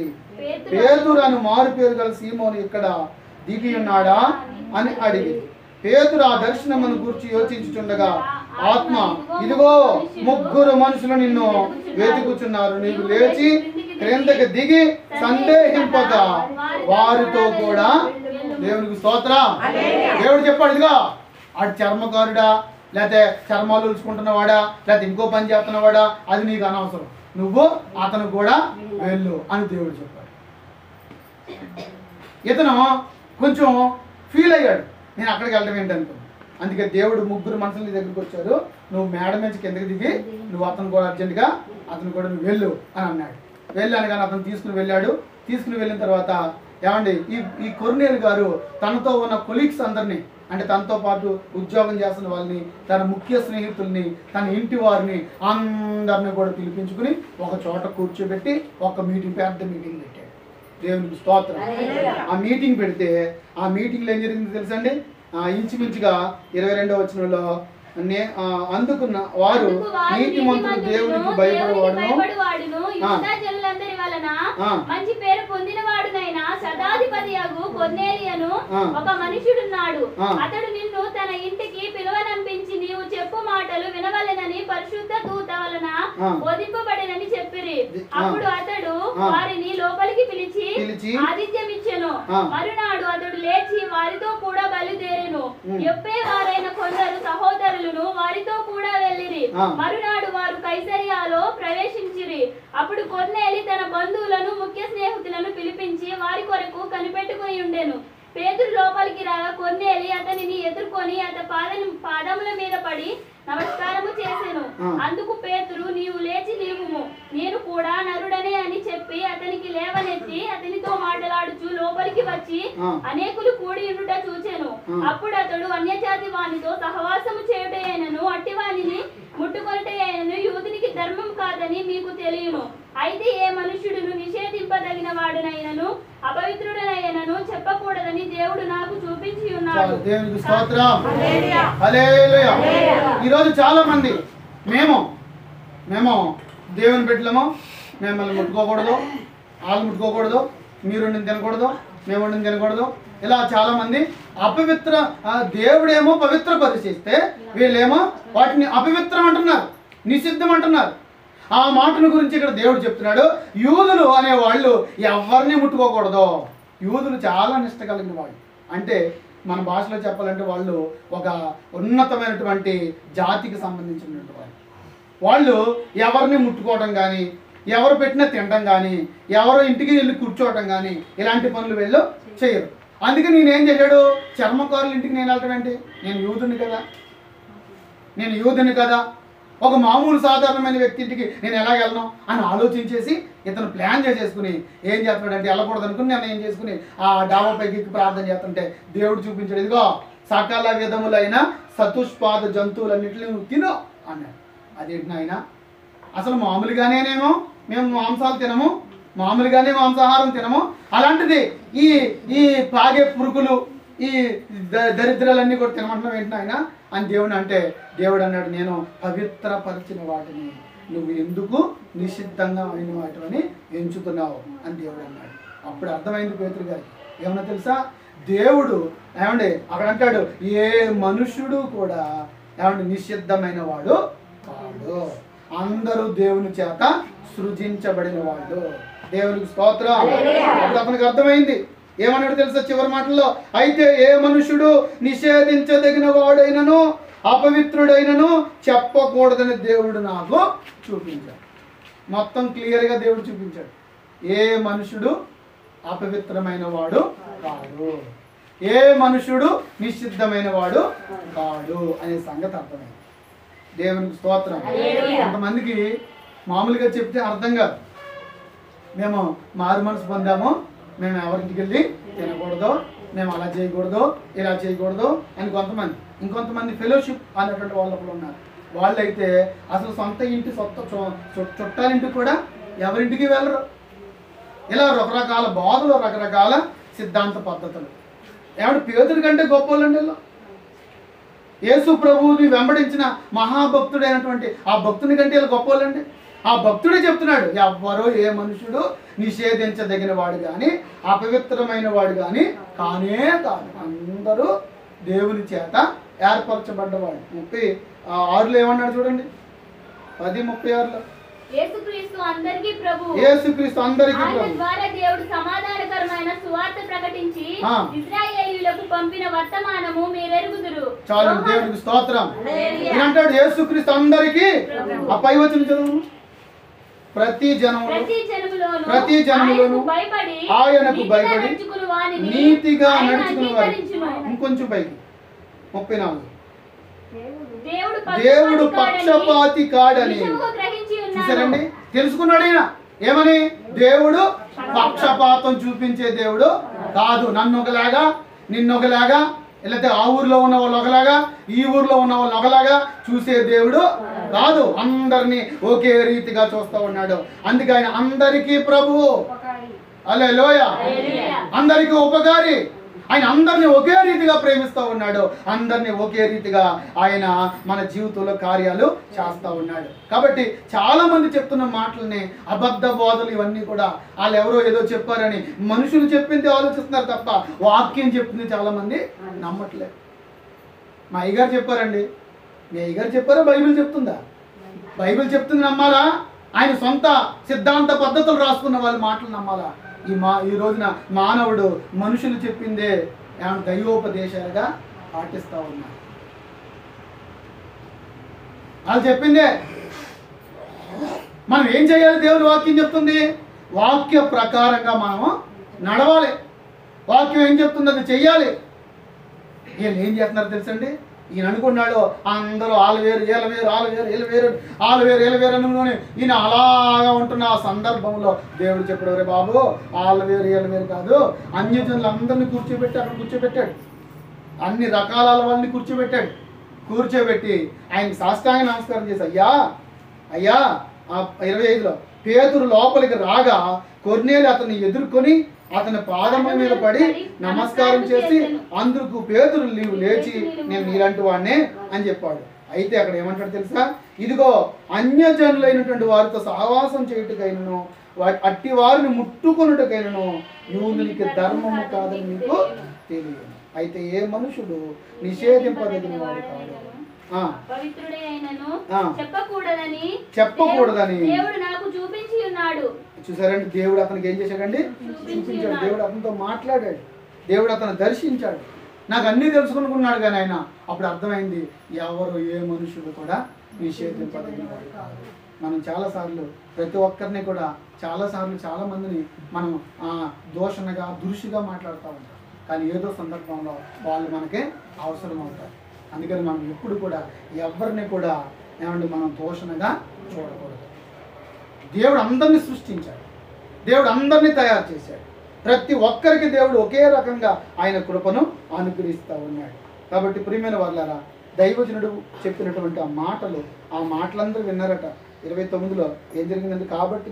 పేతురు అని మారు పేరు గల సీమోను ఇక్కడ దిగి ఉన్నాడా అని అడిగి, పేతురు ఆ దర్శనమును గురించి యోచించుచుండగా ఆత్మ, ఇదిగో 3 మనుషులు నిన్ను వెతుకుచున్నారు, నీవు లేచి క్రిందకి దిగి సందేహింపక వారితో కూడా. దేవునికి స్తోత్రం. దేవుడు చెప్పాడు, ఇదిగో ఆడు చర్మకారుడా, లేకపోతే చర్మాలు ఉలుచుకుంటున్నవాడా, లేకపోతే ఇంకో పని చేస్తున్నవాడా, అది నీకు అనవసరం, నువ్వు అతను కూడా వెళ్ళు అని దేవుడు చెప్పాడు. ఇతను కొంచెం ఫీల్ అయ్యాడు, నేను అక్కడికి వెళ్ళడం ఏంటనుకో. అందుకే దేవుడు 3 మనుషులు నీ దగ్గరికి వచ్చారు, నువ్వు మేడ నుంచి కిందకి దిగి నువ్వు అతను కూడా అర్జెంటుగా అతను కూడా నువ్వు వెళ్ళు అని అన్నాడు. వెళ్ళాను కానీ అతను తీసుకుని వెళ్ళాడు. తీసుకుని వెళ్ళిన తర్వాత ఏమండి, ఈ కొర్నేలు గారు తనతో ఉన్న కొలీగ్స్ అందరినీ, అంటే తనతో పాటు ఉద్యోగం చేస్తున్న వాళ్ళని, తన ముఖ్య స్నేహితుల్ని, తన ఇంటి వారిని అందరిని కూడా పిలిపించుకుని ఒక చోట కూర్చోబెట్టి ఒక పెద్ద మీటింగ్ పెట్టాడు. దేవునికి స్తోత్రం. ఆ మీటింగ్ పెడితే ఆ మీటింగ్లో ఏం జరిగింది తెలుసండి? ఇంచుమించుగా 22వ వచనంలో, అందుకున్న వారు నీతిమంతుడు దేవునికి భయపడేవాడును మంచి పేరు పొందిన వాడునైనా శతాధిపతియగు కొర్నేలియను ఒక మనుషుడున్నాడు. అతడు నిన్ను తన ఇంటికి పిలువనంపించి నీవు చెప్పు మాటలు వినవలెనని పరిశుద్ధ దూత వలన బోధింపబడినని చెప్పిరి. అప్పుడు అతడు వారిని లోపలికి పిలిచి ఆతిథ్యం ఇచ్చెను. మరునాడు అతడు లేచి వారితో కూడా బయలుదేరెను. యొప్పే వారైన కొందరు సహోదరులను వారితో కూడా వెళ్ళిరి. మరునాడు వారు కైసరియాలో ప్రవేశించిరి. అప్పుడు కొర్నేలి తన బంధువులను ముఖ్య స్నేహితులను పిలిపించి వారి కొరకు కనిపెట్టుకుని ఉండెను. పేతురు లోపలికి రాగా కొర్నేలి అతనిని ఎదుర్కొని అతని పాదముల మీద పడి నమస్కారము చేసెను. అందుకు పేతురు, నీవు లేచి లేవుము, నేను కూడా నరుడనే అని చెప్పి అతనికి లేవనెత్తి అతనితో మాట్లాడుచు లోపలికి వచ్చి అనేకులు కూడి ఉండుట చూచెను. అప్పుడు అతడు అన్యజాతి వానితో సహవాసము చేయుటయైనను అట్టి వానిని ముట్టుకొనుటయైనను యూదునికి ధర్మం కాదని మీకు తెలియను. అయితే ఏ మనుష్యుడును నిషేధింపదగిన వాడునైనను అపవిత్రుడనైనను చెప్పకూడదని దేవుడు నాకు చూపించి ఉన్నాడు. దేవునికి స్తోత్రం. హల్లెలూయా. ఈరోజు చాలా మంది మేము దేవుని బిడ్డలము, మిమ్మల్ని ముట్టుకోకూడదు, వాళ్ళు ముట్టుకోకూడదు, మీరు వండిని తినకూడదు, మేము వండిని తినకూడదు, ఇలా చాలా మంది దేవుడేమో పవిత్ర పరిశీలిస్తే వీళ్ళేమో వాటిని అపవిత్రం అంటున్నారు, నిషిద్ధం అంటున్నారు. ఆ మాటల గురించి ఇక్కడ దేవుడు చెప్తున్నాడు, యూదులు అనేవాళ్ళు ఎవరిని ముట్టుకోకూడదు. యూదులు చాలా నిష్ట కలిగిన వాళ్ళు, అంటే మన భాషలో చెప్పాలంటే వాళ్ళు ఒక ఉన్నతమైనటువంటి జాతికి సంబంధించినటువంటి వాళ్ళు ఎవరిని ముట్టుకోవడం కానీ, ఎవరు పెట్టినా తినడం కానీ, ఎవరో ఇంటికి వెళ్ళి కూర్చోవడం కానీ ఇలాంటి పనులు వీళ్ళు చేయరు. అందుకే నేనేం చేశాడు, చర్మకారుల ఇంటికి నేను వెళ్ళటం ఏంటి, నేను యూదుని కదా, ఒక మామూలు సాధారణమైన వ్యక్తి ఇంటికి నేను ఎలా వెళ్ళను అని ఆలోచించేసి ఇతను ప్లాన్ చేసేసుకుని ఏం చేస్తున్నాడంటే వెళ్ళకూడదు అనుకుని నేను ఏం చేసుకుని ఆ డాబా పైకి ప్రార్థన చేస్తుంటే దేవుడు చూపించాడు, ఇదిగో సకల విధములైన చతుష్పాద జంతువులన్నింటినీ నువ్వు తిను అన్నాడు. అదేంటి నాయన, అసలు మామూలుగానేమో మేము మాంసాలు తినము, మామూలుగానే మాంసాహారం తినము, అలాంటిది ఈ పాగే పురుగులు, ఈ దరిద్రాలన్నీ కూడా తినమంటున్నావు ఏంటి నాయన అని దేవుని అంటే, దేవుడు అన్నాడు, నేను పవిత్రపరిచిన వాటిని నువ్వు ఎందుకు నిషిద్ధంగా అయిన వాటిని ఎంచుతున్నావు అని దేవుడు అన్నాడు. అప్పుడు అర్థమైంది పేతురు గారికి. ఏమన్నా తెలుసా, దేవుడు ఏమండి అక్కడ అంటాడు, ఏ మనుష్యుడు కూడా ఏమండి నిషిద్ధమైన వాడు కాడు. అందరూ దేవుని చేత సృజించబడిన వాళ్ళు. దేవునికి స్తోత్రం. అప్పుడు అతనికి అర్థమైంది. ఏమన్నాడు తెలుసా చివరి మాటల్లో? అయితే ఏ మనుషుడు నిషేధించదగిన వాడైనను అపవిత్రుడైనను చెప్పకూడదని దేవుడు నాకు చూపించాడు. మొత్తం క్లియర్గా దేవుడు చూపించాడు. ఏ మనుషుడు అపవిత్రమైన వాడు కాడు, ఏ మనుషుడు నిషిద్ధమైన వాడు కాడు అనే సంగతి అర్థమైంది. దేవునికి స్తోత్రం. కొంతమందికి మామూలుగా చెప్తే అర్థం కాదు. మేము మారు మనసు పొందాము, మేము ఎవరింటికి వెళ్ళి తినకూడదు, మేము అలా చేయకూడదు, ఇలా చేయకూడదు అని కొంతమంది. ఇంకొంతమంది ఫెలోషిప్ అనేటువంటి వాళ్ళు ఉన్నారు. వాళ్ళైతే అసలు సొంత ఇంటి చుట్టాలింటికి కూడా ఎవరింటికి వెళ్ళరు. ఇలా రకరకాల బాధలు, రకరకాల సిద్ధాంత పద్ధతులు. ఏమంటే పేదరి కంటే గొప్ప వాళ్ళండి వీళ్ళు. యేసు ప్రభువుని వెంబడించిన మహాభక్తుడైనటువంటి ఆ భక్తుని కంటే వీళ్ళు గొప్ప వాళ్ళండి. ఆ భక్తుడే చెప్తున్నాడు, ఎవ్వరూ ఏ మనుషుడు నిషేధించదగిన వాడు కానీ అపవిత్రమైన వాడు కానీ కానే కాదు, అందరూ దేవుని చేత ఏర్పరచబడ్డవాడు. 36లో ఏమన్నాడు చూడండి, 10:36లో యేసుక్రీస్తు అందరికీ ప్రభువు. యేసుక్రీస్తు అందరికీ ప్రభువు. ఆయన ద్వారా దేవుడు సమాధానకరమైన సువార్త ప్రకటించి ఇశ్రాయేలీయులకు పంపిన వర్తమానము మీరెరుగుదురు. చాలు, దేవునికి స్తోత్రం. అంటాడు యేసుక్రీస్తు అందరికీ. ఆ పై వచ్చిన చదువు. ప్రతి జనములోను ఆయనకు భయపడి నీతిగా నడుచుకుని వారు. ఇంకొంచెం పైకి 34. దేవుడు పక్షపాతి కాడని చూసారండి, తెలుసుకున్నాడు ఈయన. ఏమని? దేవుడు పక్షపాతం చూపించే దేవుడు కాదు. నన్ను ఒకలాగా, నిన్నొకలాగా, లేకపోతే ఆ ఊర్లో ఉన్న వాళ్ళు ఒకలాగా, ఈ ఊర్లో ఉన్న వాళ్ళు ఒకలాగా చూసే దేవుడు కాదు. అందరినీ ఒకే రీతిగా చూస్తూ ఉన్నాడు. అందుకే ఆయన అందరికీ ప్రభువు. హల్లెలూయా. అందరికీ ఉపకారి. ఆయన అందరినీ ఒకే రీతిగా ప్రేమిస్తూ ఉన్నాడు. అందరినీ ఒకే రీతిగా ఆయన మన జీవితంలో కార్యాలు చేస్తూ ఉన్నాడు. కాబట్టి చాలామంది చెప్తున్న మాటలని, అబద్ధ బోధలు ఇవన్నీ కూడా వాళ్ళు ఎవరో ఏదో చెప్పారని మనుషులు చెప్పింది ఆలోచిస్తున్నారు తప్ప వాక్యం చెప్పింది చాలామంది నమ్మట్లేదు. మా అయ్యగారు చెప్పారండి. మీ అయ్యగారు చెప్పారా? బైబిల్ చెప్తుందా? బైబిల్ చెప్తుంది నమ్మాలా? ఆయన సొంత సిద్ధాంత పద్ధతులు రాసుకున్న వాళ్ళ మాటలు నమ్మాలా? ఈ రోజున మానవుడు మనుషులు చెప్పిందే దైవోపదేశాలుగా పాటిస్తూ ఉన్నారు. వాళ్ళు చెప్పిందే మనం ఏం చేయాలి? దేవుని వాక్యం చెప్తుంది. వాక్య ప్రకారంగా మనము నడవాలి. వాక్యం ఏం చెప్తుంది అది చెయ్యాలి. వీళ్ళు ఏం చేస్తున్నారు తెలుసండి? ఈయన అనుకున్నాడు అందరూ ఆలవేరు ఏలవేరు ఆలవేరు ఏలవేరు ఆలవేరు ఏలవేరు అనుకుని ఈయన అలాగా ఉంటున్న ఆ సందర్భంలో దేవుడు చెప్పాడు, రే బాబు ఆలవేరు ఏలవేరు కాదు, అన్యజనులు అందరినీ కూర్చోబెట్టి అక్కడ కూర్చోబెట్టాడు. అన్ని రకాల వాళ్ళని కూర్చోబెట్టాడు. కూర్చోబెట్టి ఆయనకి సాష్టాంగ నమస్కారం చేసి, అయ్యా అయ్యా 25లో పేతురు లోపలికి రాగా కొర్నేలు అతన్ని ఎదుర్కొని అతని పాదముల మీద పడి నమస్కారం చేసి, అందుకు పేతురు నీవు లేచి నేను నీలాంటి వాడినే అని చెప్పాడు. అయితే అక్కడ ఏమంటాడు తెలుసా? ఇదిగో అన్యజనులైనటువంటి వారితో సహవాసం చేయుటకైనను అట్టి వారిని ముట్టుకొనుటకైనను యూదునికి ధర్మము కాదని మీకు తెలియదు. అయితే ఏ మనుషుడు నిషేధింపదగిన వాడు కాదు, చెప్పకూడదని దేవుడు నాకు చూపించి ఉన్నాడు. చూసారండి, దేవుడు అతనికి ఏం చేశాడండి? చూపించాడు. దేవుడు అతనితో మాట్లాడాడు. దేవుడు అతను దర్శించాడు. నాకు అన్నీ తెలుసుకునుకున్నాడు. కానీ ఆయన అప్పుడు అర్థమైంది, ఎవరు ఏ మనుషుడు కూడా నిషేధింపదగిన వాడు కాదు. మనం చాలాసార్లు ప్రతి ఒక్కరిని కూడా చాలాసార్లు చాలామందిని మనం దోషణగా దురుషిగా మాట్లాడుతూ ఉంటాం. కానీ ఏదో సందర్భంలో వాళ్ళు మనకే అవసరం అవుతారు. అందుకని మనం ఎప్పుడు కూడా ఎవరిని కూడా ఏమంటే మనం దోషణగా చూడకూడదు. దేవుడు అందరినీ సృష్టించాడు. దేవుడు అందరినీ తయారు చేశాడు. ప్రతి ఒక్కరికి దేవుడు ఒకే రకంగా ఆయన కృపను అనుగ్రహిస్తూ ఉన్నాడు. కాబట్టి ప్రియమైన వాళ్ళారా, దైవజనుడు చెప్పినటువంటి ఆ మాటలందరూ విన్నారట. 29లో ఏం జరిగిందంటే, కాబట్టి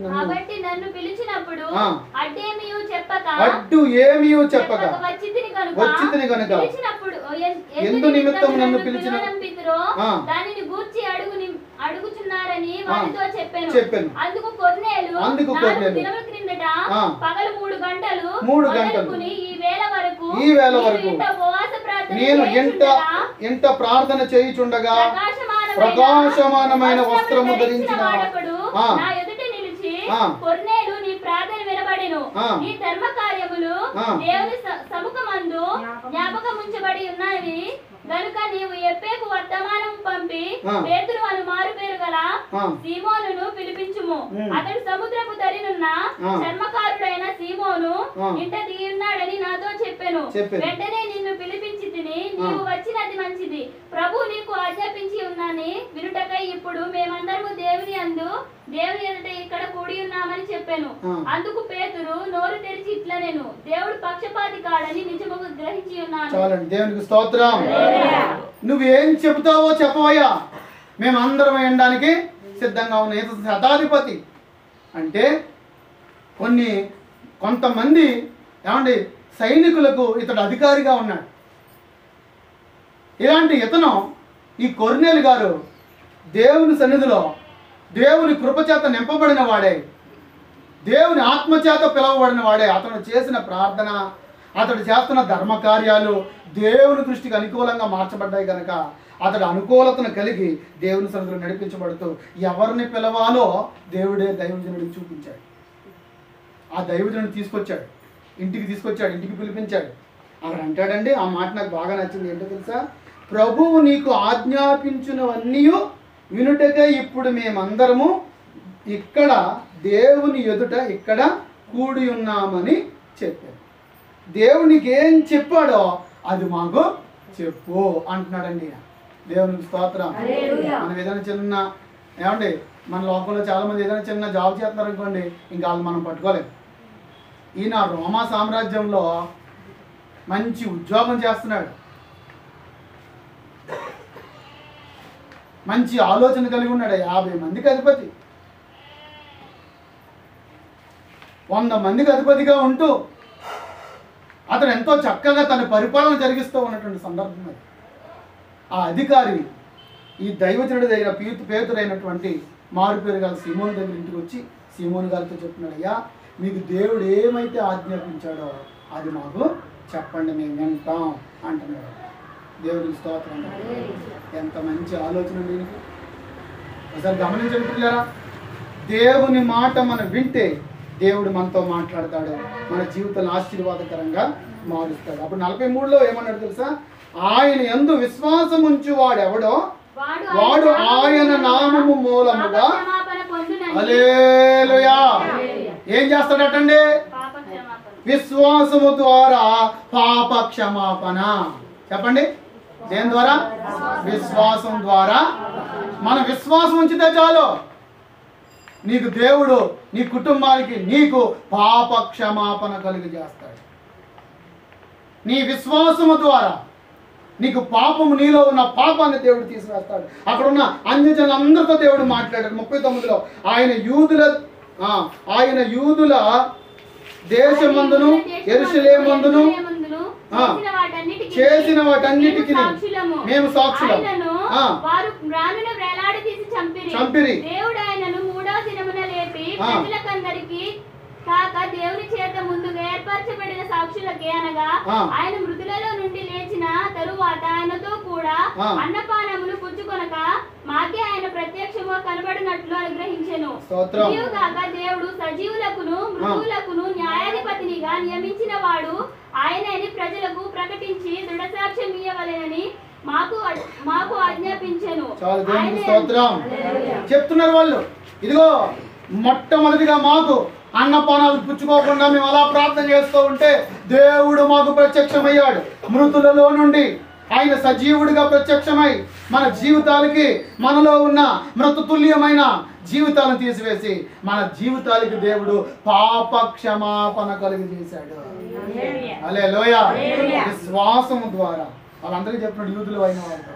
నన్ను పిలిచినప్పుడు అడ్డు ఏమీ చెప్పక వచ్చితిని కనుక ఎందు నిమిత్తం నన్ను పిలిచిన దానిని గూర్చి అడుగుచున్నారని వారితో చెప్పాను. అందుకు కొర్నేలు దినముల క్రిందట పగలు 3 గంటలు ఈ వేళ వరకు నేను ఎంత ప్రార్థన చేయుచుండగా ప్రకాశమానమైన వస్త్రము ధరించిన వాడొకడు నా ఎదుట నిలిచి, కొర్నేలు నీ ప్రార్థన వినబడెను, నీ ధర్మ కార్యములు దేవుని సముఖమందు జ్ఞాపకముంచబడి ఉన్నవి గనుక నీవు ఎప్పేకు వర్తమానం పంపి పేతురు అను మారు పేరు గల సీమోనును పిలిపించుము. అతడు సముద్రపు దరినున్న చర్మకారుడైన సీమోను ఇంట దిగిన్నాడని నాతో చెప్పెను. వెంటనే నిన్ను పిలిపించి తిని, నీవు వచ్చినది మంచిది, ప్రభు నీకు ఆజ్ఞాపించి ఉన్నాని వినుటకై ఇప్పుడు మేమందరము దేవుని ఎదుట ఇక్కడ కూడి ఉన్నామని చెప్పాను. అందుకు పేతురు నోరు తెరిచి ఇట్లా, నేను దేవుడు పక్షపాతి కాడని నిజముగా గ్రహించి ఉన్నాను. చాలండి, దేవునికి స్తోత్రం. నువ్వేం చెబుతావో చెప్పవయ్యా, మేమందరం వినడానికి సిద్ధంగా ఉన్న. ఇతడు శతాధిపతి అంటే కొంతమంది ఏమండి సైనికులకు ఇతడు అధికారిగా ఉన్నాడు. ఇలాంటి ఇతను ఈ కొర్నేలు గారు దేవుని సన్నిధిలో దేవుని కృపచేత నింపబడిన వాడే, దేవుని ఆత్మచేత పిలవబడిన వాడే. అతను చేసిన ప్రార్థన, అతడు చేస్తున్న ధర్మకార్యాలు దేవుని దృష్టికి అనుకూలంగా మార్చబడ్డాయి కనుక అతడు అనుకూలతను కలిగి దేవుని సన్నిధిలో నడిపించబడుతూ ఎవరిని పిలవాలో దేవుడే దైవజనుడికి చూపించాడు. ఆ దైవజనుడిని తీసుకొచ్చాడు, ఇంటికి పిలిపించాడు. అక్కడ అంటాడండి, ఆ మాట నాకు బాగా నచ్చింది. ఏంటో తెలుసా? ప్రభువు నీకు ఆజ్ఞాపించినవన్నీ వినుటకే ఇప్పుడు మేమందరము ఇక్కడ దేవుని ఎదుట ఇక్కడ కూడి ఉన్నామని చెప్పాడు. దేవునికి ఏం చెప్పాడో అది మాకు చెప్పు అంటున్నాడండి. దేవునికి స్తోత్రం. మనం ఏదైనా చిన్న ఏమండి మన లోకంలో చాలామంది ఏదైనా చిన్న జాబ్ చేస్తున్నారు అనుకోండి, ఇంకా వాళ్ళు మనం పట్టుకోలేము. ఈయన రోమా సామ్రాజ్యంలో మంచి ఉద్యోగం చేస్తున్నాడు, మంచి ఆలోచన కలిగి ఉన్నాడు. 50 మందికి అధిపతి, 100 మందికి అధిపతిగా ఉంటూ అతను ఎంతో చక్కగా తన పరిపాలన జరిగిస్తూ ఉన్నటువంటి సందర్భం అది. ఆ అధికారి ఈ దైవజనుడి దగ్గర పేతురైనటువంటి మారుపేరు గల సీమోను దగ్గర ఇంటికి వచ్చి సీమోను గారితో చెప్తున్నాడు, అయ్యా మీకు దేవుడు ఏమైతే ఆజ్ఞాపించాడో అది మాకు చెప్పండి, మేము వింటాం అంటున్నాడు. దేవుడికి స్తోత్రం. ఎంత మంచి ఆలోచన దీనికి. ఒకసారి గమనించండి పిల్లరా, దేవుని మాట మనం వింటే దేవుడు మనతో మాట్లాడతాడు, మన జీవితాన్ని ఆశీర్వాదకరంగా మారుస్తాడు. అప్పుడు 43లో ఏమన్నాడు తెలుసా? ఆయన యందు విశ్వాసం ఉంచువాడెవడో వాడు ఆయన నామము మూలముగా హల్లెలూయా ఏం చేస్తాడటండి? విశ్వాసము ద్వారా పాప క్షమాపణ. చెప్పండి, దేని ద్వారా? విశ్వాసం ద్వారా. మన విశ్వాసం ఉంచితే చాలు, నీకు దేవుడు నీ కుటుంబానికి నీకు పాప క్షమాపణ కలిగి చేస్తాడు. నీ విశ్వాసము ద్వారా నీకు పాపము, నీలో ఉన్న పాపాన్ని దేవుడు తీసివేస్తాడు. అక్కడ ఉన్న అన్యజనులందరితో దేవుడు మాట్లాడాడు. 39లో ఆయన యూదుల దేశమందును యెరూషలేమందును చేసిన వాటన్నిటికి మేము సాక్షులం. చంపిరి. దేవుడు ఆయనను 3వ దినమున లేపి ప్రజలకందరికీ కాక దేవుని చేత ముందుగా ఏర్పరచబడిన సాక్షులకే, అనగా ఆయన మృతులలో నుండి లేచిన తరువాత ఆయనతో కూడా అన్నపానములు పుచ్చుకొనక మాకే ఆయన ప్రత్యక్షముగా కనబడినట్లు అనుగ్రహించెను. కాక దేవుడు సజీవులకును మృతువులకును న్యాయాధిపతినిగా నియమించిన వాడు ఆయనని ప్రజలకు ప్రకటించి దృఢసాక్ష్యం ఇయ్యవలెనని మాకు ఆజ్ఞాపించెను. చెప్తున్నారు వాళ్ళు, ఇదిగో మొట్టమొదటిగా మాకు అన్నపానాలు పుచ్చుకోకుండా మేము అలా ప్రార్థన చేస్తూ ఉంటే దేవుడు మాకు ప్రత్యక్షమయ్యాడు. మృతులలో నుండి ఆయన సజీవుడిగా ప్రత్యక్షమై మన జీవితాలకి, మనలో ఉన్న మృతతుల్యమైన జీవితాలను తీసివేసి మన జీవితాలకి దేవుడు పాప క్షమాపణ కలిగి చేశాడు. హల్లెలూయా. విశ్వాసము ద్వారా వాళ్ళందరికీ చెప్తున్నాడు, యూదులు అయిన వారితో,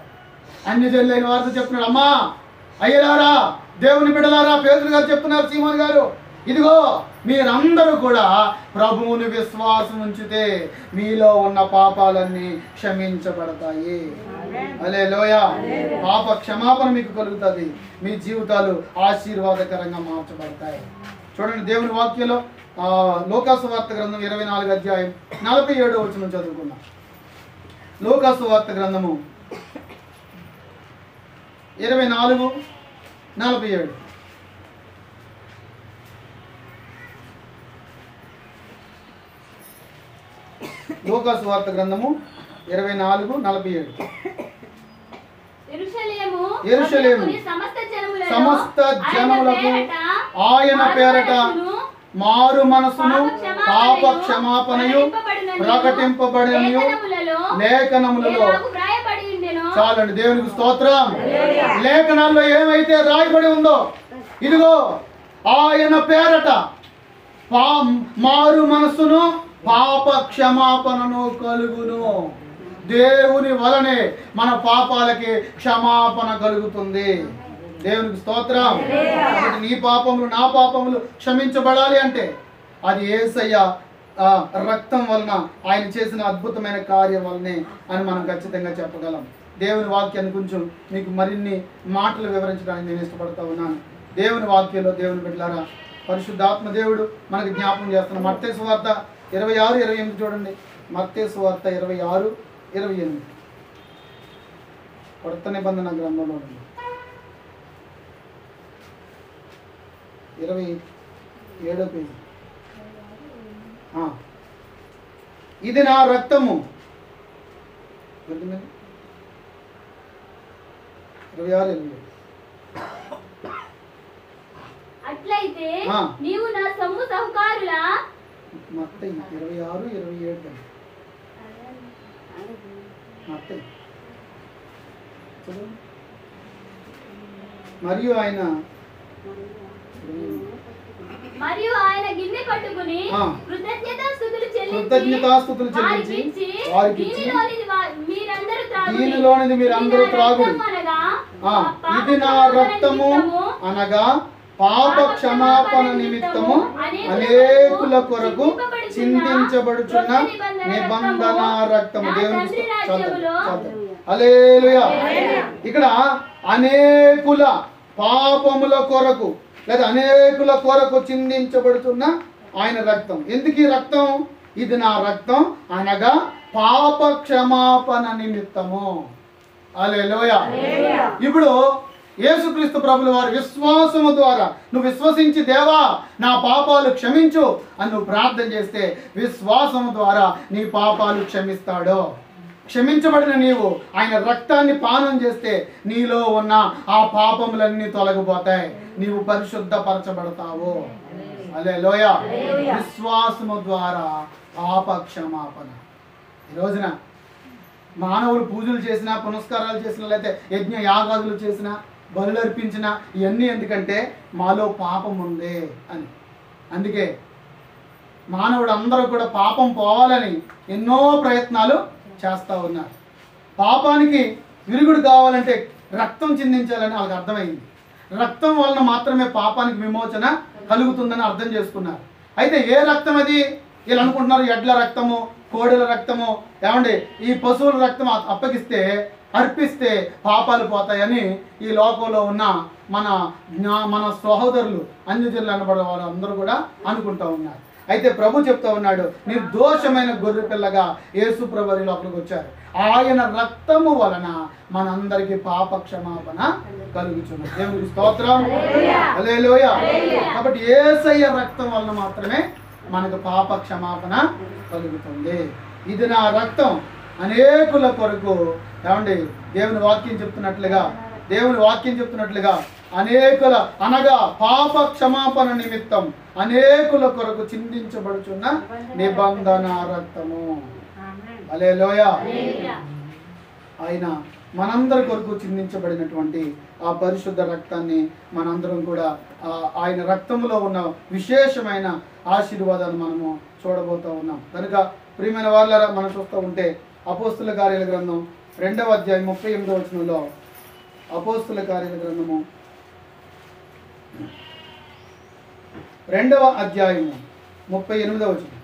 అన్యజనులు అయిన వారితో చెప్తున్నాడు, అమ్మా అయ్యలారా, దేవుని బిడ్డలారా, పేతురు గారు చెప్తున్నారు, సీమోన్ గారు, ఇదిగో మీరందరూ కూడా ప్రభువుని విశ్వాసం ఉంచితే మీలో ఉన్న పాపాలన్నీ క్షమించబడతాయి. హల్లెలూయా. పాప క్షమాపణ మీకు కలుగుతుంది, మీ జీవితాలు ఆశీర్వాదకరంగా మార్చబడతాయి. చూడండి దేవుని వాక్యంలో లూకాసు వార్త గ్రంథం 24వ అధ్యాయం 47వ వచనం చదువుకున్నాం. లూకాసు వార్త గ్రంథము 24:47. లూకా సువార్త గ్రంథము 24:47. యెరూషలేము సమస్త జనములకు ఆయన పేరట మారు మనసును పాప క్షమాపణయు ప్రకటింపబడినయు లేఖనములలో. చాలండి, దేవునికి స్తోత్రం. లేఖనాల్లో ఏమైతే రాయబడి ఉందో, ఇదిగో ఆయన పేరట మారు మనసును పాప క్షమాపణను కలుగును. దేవుని వలనే మన పాపాలకి క్షమాపణ కలుగుతుంది. దేవునికి స్తోత్రం. నీ పాపములు నా పాపములు క్షమించబడాలి అంటే అది యేసయ్య రక్తం వలన, ఆయన చేసిన అద్భుతమైన కార్యం వలనే అని మనం ఖచ్చితంగా చెప్పగలం. దేవుని వాక్యాన్ని కొంచెం మీకు మరిన్ని మాటలు వివరించడానికి నేను ఇష్టపడతా ఉన్నాను. దేవుని వాక్యంలో దేవుని బిడ్డలారా, పరిశుద్ధాత్మ దేవుడు మనకు జ్ఞాపకం చేస్తున్న మత్తయి సువార్త 26:28 చూడండి. మత్తయి సువార్త 26:28 కొత్త నిబంధన గ్రంథంలో ఉంది. 27వ పేజీ. ఇది నా రక్తము. 26:28. అట్లయితే నీవు నా సొమ్ము సహకారుల మత్తయి 26:27. మత్తయి మరియు ఆయన గిన్నె పట్టుకుని కృతజ్ఞతాస్తుతులు చెల్లించి వారికి దీనిలోనిది మీరందరూ త్రాగుడి, ఇది నా రక్తము అనగా పాప క్షమాపణ నిమిత్తము అనేకుల కొరకు చిందించబడుచున్న నిబంధన రక్తము. దేవునికి హల్లెలూయా. ఇక్కడ అనేకుల పాపముల కొరకు లేదా అనేకుల కొరకు చిందించబడుతున్న ఆయన రక్తం. ఎందుకు ఈ రక్తం? ఇది నా రక్తం అనగా పాప క్షమాపణ నిమిత్తము. హల్లెలూయా. ఇప్పుడు యేసుక్రీస్తు ప్రభుల వారి విశ్వాసము ద్వారా నువ్వు విశ్వసించి, దేవా నా పాపాలు క్షమించు అని నువ్వు ప్రార్థన చేస్తే, విశ్వాసము ద్వారా నీ పాపాలు క్షమిస్తాడు. క్షమించబడిన నీవు ఆయన రక్తాన్ని పానం చేస్తే నీలో ఉన్న ఆ పాపములన్నీ తొలగిపోతాయి, నీవు పరిశుద్ధపరచబడతావు. హల్లెలూయా. విశ్వాసము ద్వారా పాప క్షమాపణ. ఈ రోజున మానవులు పూజలు చేసినా, పునస్కారాలు చేసినా, లేకపోతే యజ్ఞ యాగాదులు చేసినా, బలులు అర్పించిన, ఇవన్నీ ఎందుకంటే మాలో పాపం ఉంది అని. అందుకే మానవుడు అందరూ కూడా పాపం పోవాలని ఎన్నో ప్రయత్నాలు చేస్తూ ఉన్నారు. పాపానికి విరుగుడు కావాలంటే రక్తం చిందించాలని వాళ్ళకి అర్థమైంది. రక్తం వలన మాత్రమే పాపానికి విమోచన కలుగుతుందని అర్థం చేసుకున్నారు. అయితే ఏ రక్తం అది? వీళ్ళు అనుకుంటున్నారు ఎడ్ల రక్తము, కోడెల రక్తము, ఏమండి ఈ పశువుల రక్తం అర్పిస్తే పాపాలు పోతాయని ఈ లోకంలో ఉన్న మన సహోదరులు అన్యజనులు అనబడే వారు అందరూ కూడా అనుకుంటూ ఉన్నారు. అయితే ప్రభు చెప్తా ఉన్నాడు, నిర్దోషమైన గొర్రె పిల్లగా యేసు ప్రభు లోపలికి వచ్చారు. ఆయన రక్తము వలన మనందరికీ పాప క్షమాపణ కలుగుచున్నది. దేవునికి స్తోత్రం. హల్లెలూయా. కాబట్టి యేసయ్య రక్తం వలన మాత్రమే మనకు పాప క్షమాపణ కలుగుతుంది. ఇది నా రక్తం అనేకుల కొరకు. ఏమండి దేవుని వాక్యం చెప్తున్నట్లుగా అనేకుల అనగా పాప క్షమాపణ నిమిత్తం అనేకుల కొరకు చిందించబడుచున్న నిబంధన రక్తము. హల్లెలూయా. ఆయన మనందరి కొరకు చిందించబడినటువంటి ఆ పరిశుద్ధ రక్తాన్ని మనందరం కూడా ఆయన రక్తములో ఉన్న విశేషమైన ఆశీర్వాదాన్ని మనము చూడబోతూ ఉన్నాం. కనుక ప్రియమైన వాళ్ళారా, మనం చూస్తూ ఉంటే అపోస్తుల కార్యాల గ్రంథం 2వ అధ్యాయం 38వ వచనంలో, అపోస్తుల కార్యాల గ్రంథము 2వ అధ్యాయము 38వ వచనం.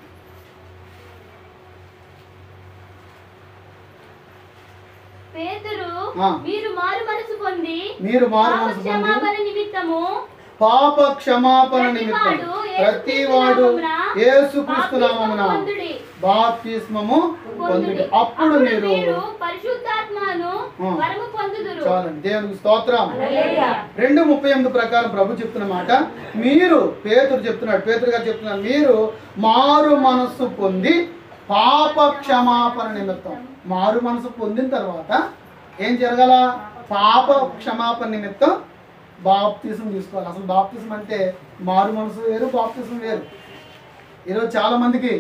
పేతురు మీరు మారు మనసు పొంది పాప క్షమాపణ నిమిత్తం ప్రతివాడు యేసుక్రీస్తు నామమున బాప్తిస్మము పొందుడి, అప్పుడు మీరు వరము పొందుదురు. చాలండి, దేవునికి స్తోత్రం. 2:38 ప్రకారం ప్రభు చెప్తున్న మాట, మీరు పేతురు గారు చెప్తున్నారు, మీరు మారు మనస్సు పొంది పాప క్షమాపణ నిమిత్తం. మారు మనసు పొందిన తర్వాత ఏం జరగాల? పాప క్షమాపణ నిమిత్తం బాప్తిసం తీసుకోవాలి. అసలు బాప్తిసం అంటే మారు మనసు వేరు, బాప్తిసం వేరు. ఈరోజు చాలా మందికి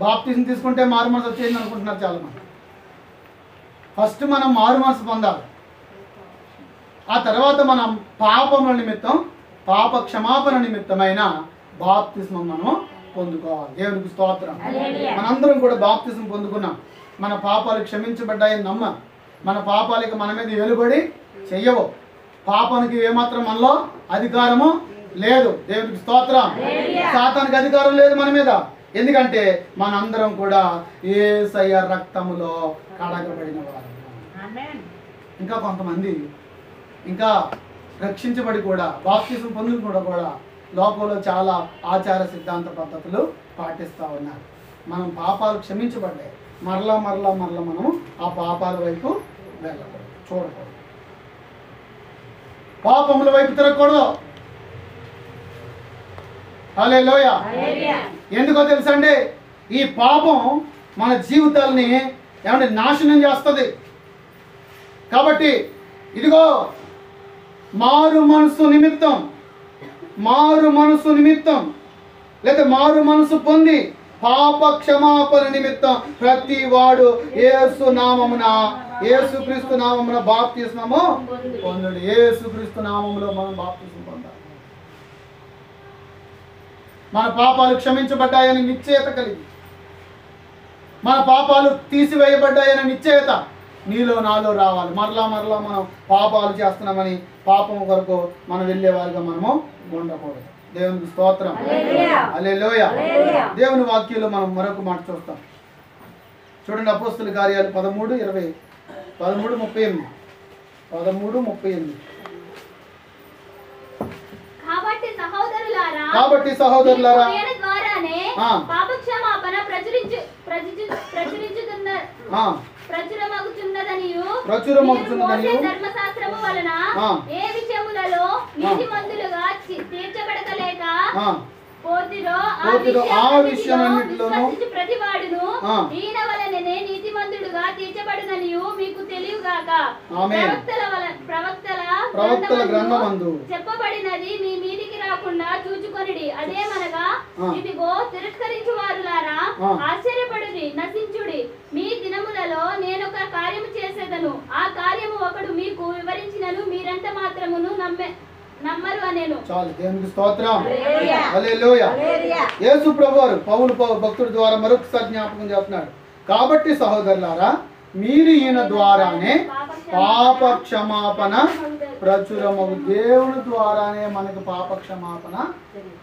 బాప్తిసం తీసుకుంటే మారు మనసు వచ్చేది అనుకుంటున్నారు చాలా మంది. ఫస్ట్ మనం మారు మనసు పొందాలి, ఆ తర్వాత మనం పాపముల నిమిత్తం, పాప క్షమాపణ నిమిత్తమైన బాప్తిస్మం మనం పొందుకోవాలి. దేవునికి స్తోత్రం. మనందరం కూడా బాప్తిసం పొందుకున్నాం, మన పాపాలు క్షమించబడ్డాయని నమ్మ, మన పాపాలకి మన మీద వెలుబడి చెయ్యవు, పాపానికి ఏమాత్రం మనలో అధికారము లేదు. దేవునికి స్తోత్రం. సాతానికి అధికారం లేదు మన మీద, ఎందుకంటే మనందరం కూడా యేసయ్య రక్తములో కడగబడిన వారు. ఇంకా కొంతమంది ఇంకా రక్షించబడి కూడా బాప్తిసం పొందుకు కూడా లోకంలో చాలా ఆచార సిద్ధాంత పద్ధతులు పాటిస్తూ ఉన్నారు. మనం పాపాలు క్షమించబడ్డాయి, మరలా మనము ఆ పాపాల వైపు వెళ్ళకూడదు, చూడకూడదు, పాపముల వైపు తిరగకూడదు. హల్లెలూయా. ఎందుకో తెలుసండి, ఈ పాపం మన జీవితాలని ఏమంటే నాశనం చేస్తుంది. కాబట్టి ఇదిగో మారు మనసు నిమిత్తం లేదా మారు మనసు పొంది పాప క్షమాపణ నిమిత్తం ప్రతి వాడు యేసుక్రీస్తు నామమున బాప్తిస్మము పొందుడు. యేసుక్రీస్తు నామములో మనం బాప్తిస్మం పొందాలి. మన పాపాలు క్షమించబడ్డాయని నిశ్చయత కలిగి, మన పాపాలు తీసివేయబడ్డాయని నిశ్చయత నీలో నాలో రావాలి. మరలా మనం పాపాలు చేస్తున్నామని పాపం కొరకు మనం వెళ్ళేవారుగా మనము ఉండకూడదు. దేవునికి స్తోత్రం. హల్లెలూయా. దేవుని వాక్యంలో మనం మరొక మాట చూస్తాం. చూడండి, అపోస్తుల కార్యాలు 13:38. కాబట్టి సహోదరులారా, ప్రచురమగుచున్నదనియు ధర్మశాస్త్రము వలన ఏ విషయములలో నీతిమంతులుగా తీర్చబడలేక పోతిరో ఆ విషయమన్నిటిలోను ప్రతివాడును ఈయన వలననే నీతిమంతుడుగా తీర్చబడుననియు మీకు తెలియగాక. ప్రవక్తల గ్రంథమందు చెప్పబడినది మీ మీదికి రాకుండా చూచుకొనిడి. అదేమనగా, ఇదిగో తిరస్కరించు వారులారా, ఆశ్చర్యపడుడి, నశించుడి. మీ దినములలో నేనొక కార్యము చేసేదను, ఆ కార్యము ఒకడు మీకు వివరించినను మీరంత మాత్రమును నమ్మరు అనేను. చాలు, దేవునికి స్తోత్రం. హల్లెలూయా. యేసు ప్రభువారు పౌలు భక్తుడి ద్వారా మరొకసారి జ్ఞాపకం చేస్తున్నాడు. కాబట్టి సహోదరులారా, మీరు ఈయన ద్వారానే పాప క్షమాపణ ప్రచురమగు. దేవుని ద్వారానే మనకు పాప క్షమాపణ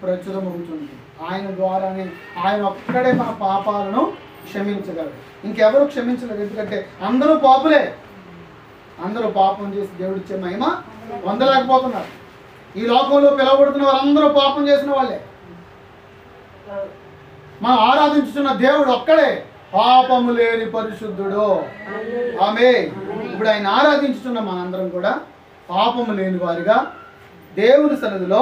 ప్రచురమవుతుంది. ఆయన ద్వారానే, ఆయన ఒక్కడే మన పాపాలను క్షమించగలరు, ఇంకెవరు క్షమించలేరు. ఎందుకంటే అందరూ పాపులే, అందరూ పాపం చేసి దేవుడిచ్చే మహిమ పొందలేకపోతున్నారు. ఈ లోకంలో పిలువబడుతున్న వారందరూ పాపం చేసిన వాళ్ళే. మనం ఆరాధించుతున్న దేవుడు ఒక్కడే పాపము లేని పరిశుద్ధుడు. ఆమేన్. ఇప్పుడు ఆయన ఆరాధించుతున్న మనందరం కూడా పాపము లేని వారిగా దేవుని సన్నిధిలో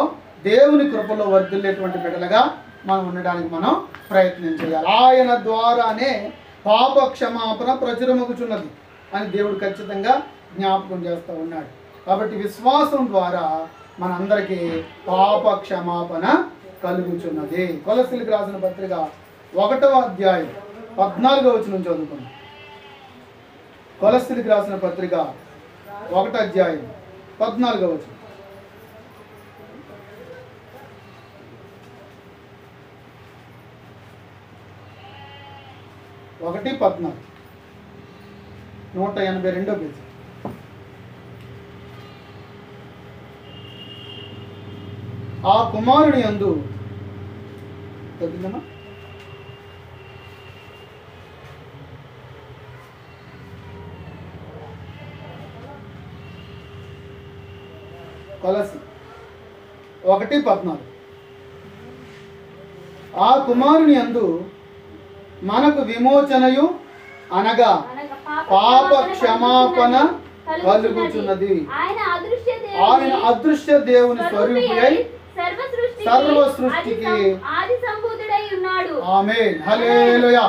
దేవుని కృపలో వర్ధిల్లేటువంటి బిడ్డలుగా మనం ఉండడానికి మనం ప్రయత్నం చేయాలి. ఆయన ద్వారానే పాప క్షమాపణ ప్రచురమగుచున్నది అని దేవుడు ఖచ్చితంగా జ్ఞాపకం చేస్తూ ఉన్నాడు. కాబట్టి విశ్వాసం ద్వారా మనందరికీ పాప క్షమాపణ కలుగుచున్నది. కొలస్సీలకు రాసిన పత్రిక 1వ అధ్యాయం 14వ వచనం చదువుకుందాం. కొలస్సీలకు రాసిన పత్రిక 1వ అధ్యాయం 14వ వచనం. ఒకటి 14, 182వ పేజీ. ఆ కుమారుని యందు చదివిందమ్మా. కొలస్సీ 1:14. ఆ కుమారుని యందు మనకు విమోచనయు అనగా పాప క్షమాపణ కలుగుచున్నది. ఆయన అదృశ్య దేవుని స్వరూపి సర్వ సృష్టికి ఆది సంభూతుడై ఉన్నాడు. ఆమేన్. హల్లెలూయా.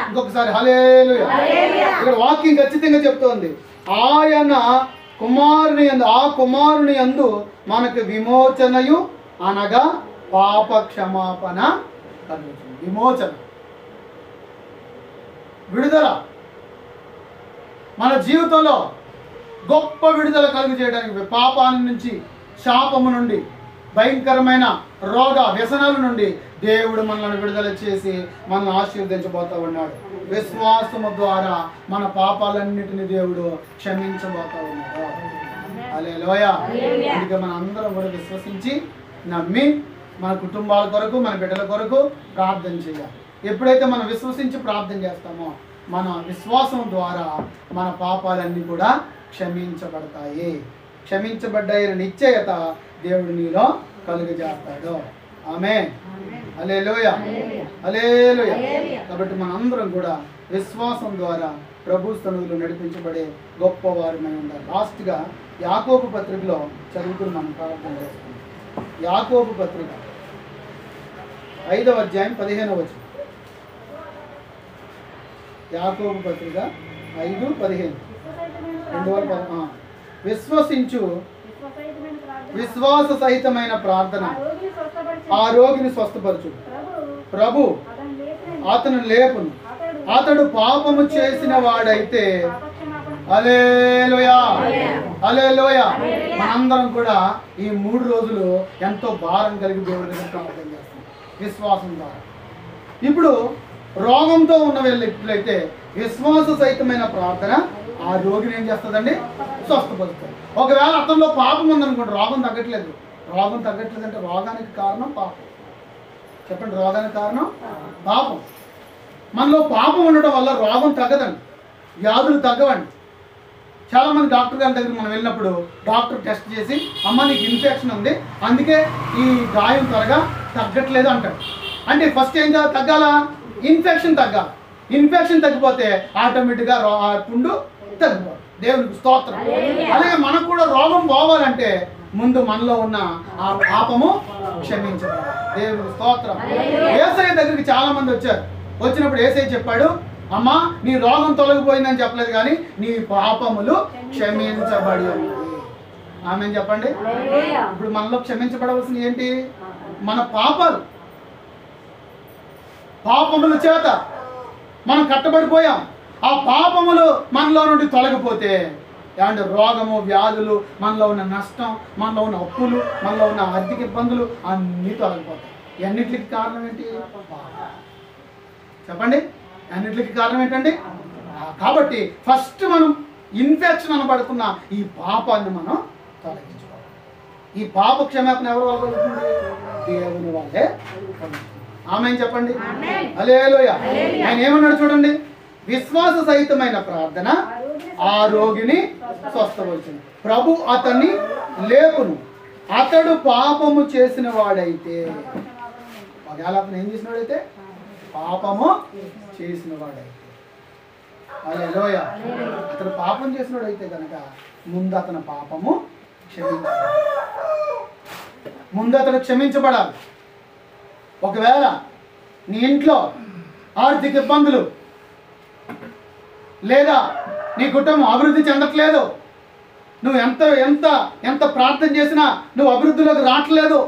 ఇంకొకసారి హల్లెలూయా. ఇక్కడ వాక్యం ఖచ్చితంగా చెప్తోంది, ఆయన కుమారుని యందు, ఆ కుమారుని యందు మనకు విమోచనయు అనగా పాప క్షమాపణ కలుగుతుంది. విమోచన, విడుదల, మన జీవితంలో గొప్ప విడుదల కలుగు చేయడానికి, పాపాల నుంచి, శాపము నుండి, భయంకరమైన రోగ వ్యసనాల నుండి దేవుడు మనల్ని విడుదల చేసి మనల్ని ఆశీర్వదించబోతా ఉన్నాడు. విశ్వాసము ద్వారా మన పాపాలన్నిటిని దేవుడు క్షమించబోతా ఉన్నాడు. హల్లెలూయా. అందుకే మన అందరం కూడా విశ్వసించి నమ్మి మన కుటుంబాల కొరకు, మన బిడ్డల కొరకు ప్రార్థన చేయాలి. ఎప్పుడైతే మనం విశ్వసించి ప్రార్థన చేస్తామో మన విశ్వాసం ద్వారా మన పాపాలన్నీ కూడా క్షమించబడతాయి. క్షమించబడ్డాయని నిశ్చయత దేవుడు నీలో కలుగజేస్తాడు. ఆమేన్. హల్లెలూయా. హల్లెలూయా. కాబట్టి మనందరం కూడా విశ్వాసం ద్వారా ప్రభు సన్నిధిలో నడిపించబడే గొప్పవారమై ఉండాలి. లాస్ట్గా యాకోబు పత్రికలో చదువుకుని మనం ప్రార్థన చేస్తాం. యాకోబు పత్రిక 5వ అధ్యాయం 15వ వచనం. యాకోబు పత్రిక 5:15. 2010. విశ్వసించు విశ్వాస సహితమైన ప్రార్థన ఆ రోగిని స్వస్థపరచు. ప్రభు అతను లేపును. అతడు పాపము చేసిన వాడైతే. హల్లెలూయా. హల్లెలూయా. మనందరం కూడా ఈ 3 రోజులు ఎంతో భారం కలిగి దేవుడి దగ్గర ప్రార్థన చేస్తాం విశ్వాసం ద్వారా. ఇప్పుడు రోగంతో ఉన్న వ్యక్తులైతే విశ్వాస సహితమైన ప్రార్థన ఆ రోగిని ఏం చేస్తుందండి? స్వస్థపరుస్తుంది. ఒకవేళ అతనిలో పాపం ఉందనుకోండి, రోగం తగ్గట్లేదు. రోగం తగ్గట్లేదు అంటే రోగానికి కారణం పాపం. చెప్పండి, రోగానికి కారణం పాపం. మనలో పాపం ఉండటం వల్ల రోగం తగ్గదండి, వ్యాధులు తగ్గవండి. చాలామంది డాక్టర్ గారి దగ్గర మనం వెళ్ళినప్పుడు డాక్టర్ టెస్ట్ చేసి, అమ్మ నీకు ఇన్ఫెక్షన్ ఉంది, అందుకే ఈ గాయం త్వరగా తగ్గట్లేదు అంటాడు. అంటే ఫస్ట్ ఏం తగ్గాల? ఇన్ఫెక్షన్ తగ్గాలి. ఇన్ఫెక్షన్ తగ్గిపోతే ఆటోమేటిక్గా పుండు తగ్గిపోతుంది. దేవునికి స్తోత్రం. అలాగే మనకు కూడా రోగం పోవాలంటే ముందు మనలో ఉన్న ఆ పాపము క్షమించబడాలి. దేవునికి స్తోత్రం. యేసయ్య దగ్గరికి చాలా మంది వచ్చారు. వచ్చినప్పుడు యేసయ్య చెప్పాడు, అమ్మా నీ రోగం తొలగిపోయిందని చెప్పలేదు, కానీ నీ పాపములు క్షమించబడి ఉన్నాయి. ఆమేన్ చెప్పండి. ఇప్పుడు మనలో క్షమించబడవలసింది ఏంటి? మన పాపాలు. పాపముల చేత మనం కట్టబడిపోయాం. ఆ పాపములు మనలో నుండి తొలగిపోతే ఏమంటే రోగము, వ్యాధులు, మనలో ఉన్న నష్టం, మనలో ఉన్న అప్పులు, మనలో ఉన్న ఆర్థిక ఇబ్బందులు అన్నీ తొలగిపోతాయి. అన్నిటికి కారణం ఏంటి? చెప్పండి, అన్నిటికి కారణం ఏంటండి? కాబట్టి ఫస్ట్ మనం ఇన్ఫెక్షన్ అనబడుతున్న ఈ పాపాన్ని మనం తొలగించుకోవాలి. ఈ పాప క్షమాపణ ఎవరి వల్ల కలుగుతుంది? దేవుని వాళ్ళే కలుగుతుంది. ఆమేన్ చెప్పండి. హల్లెలూయా. ఆయన ఏమన్నాడు చూడండి, విశ్వాస సహితమైన ప్రార్థన ఆ రోగిని స్వస్థపరుచును. ప్రభు అతన్ని లేపును. అతడు పాపము చేసిన వాడైతే. ఒకవేళ అతను ఏం చేసిన వాడైతే? పాపము చేసిన వాడైతే. హల్లెలూయా. అతడు పాపం చేసిన వాడైతే కనుక ముందు అతని పాపము క్షమించాలి. ముందు అతడు క్షమించబడాలి. ఒకవేళ నీ ఇంట్లో ఆర్థిక ఇబ్బందులు లేదా నీ కుటుంబం అభివృద్ధి చెందట్లేదు, నువ్వు ఎంత ఎంత ఎంత ప్రార్థన చేసినా నువ్వు అభివృద్ధిలోకి రావట్లేదు,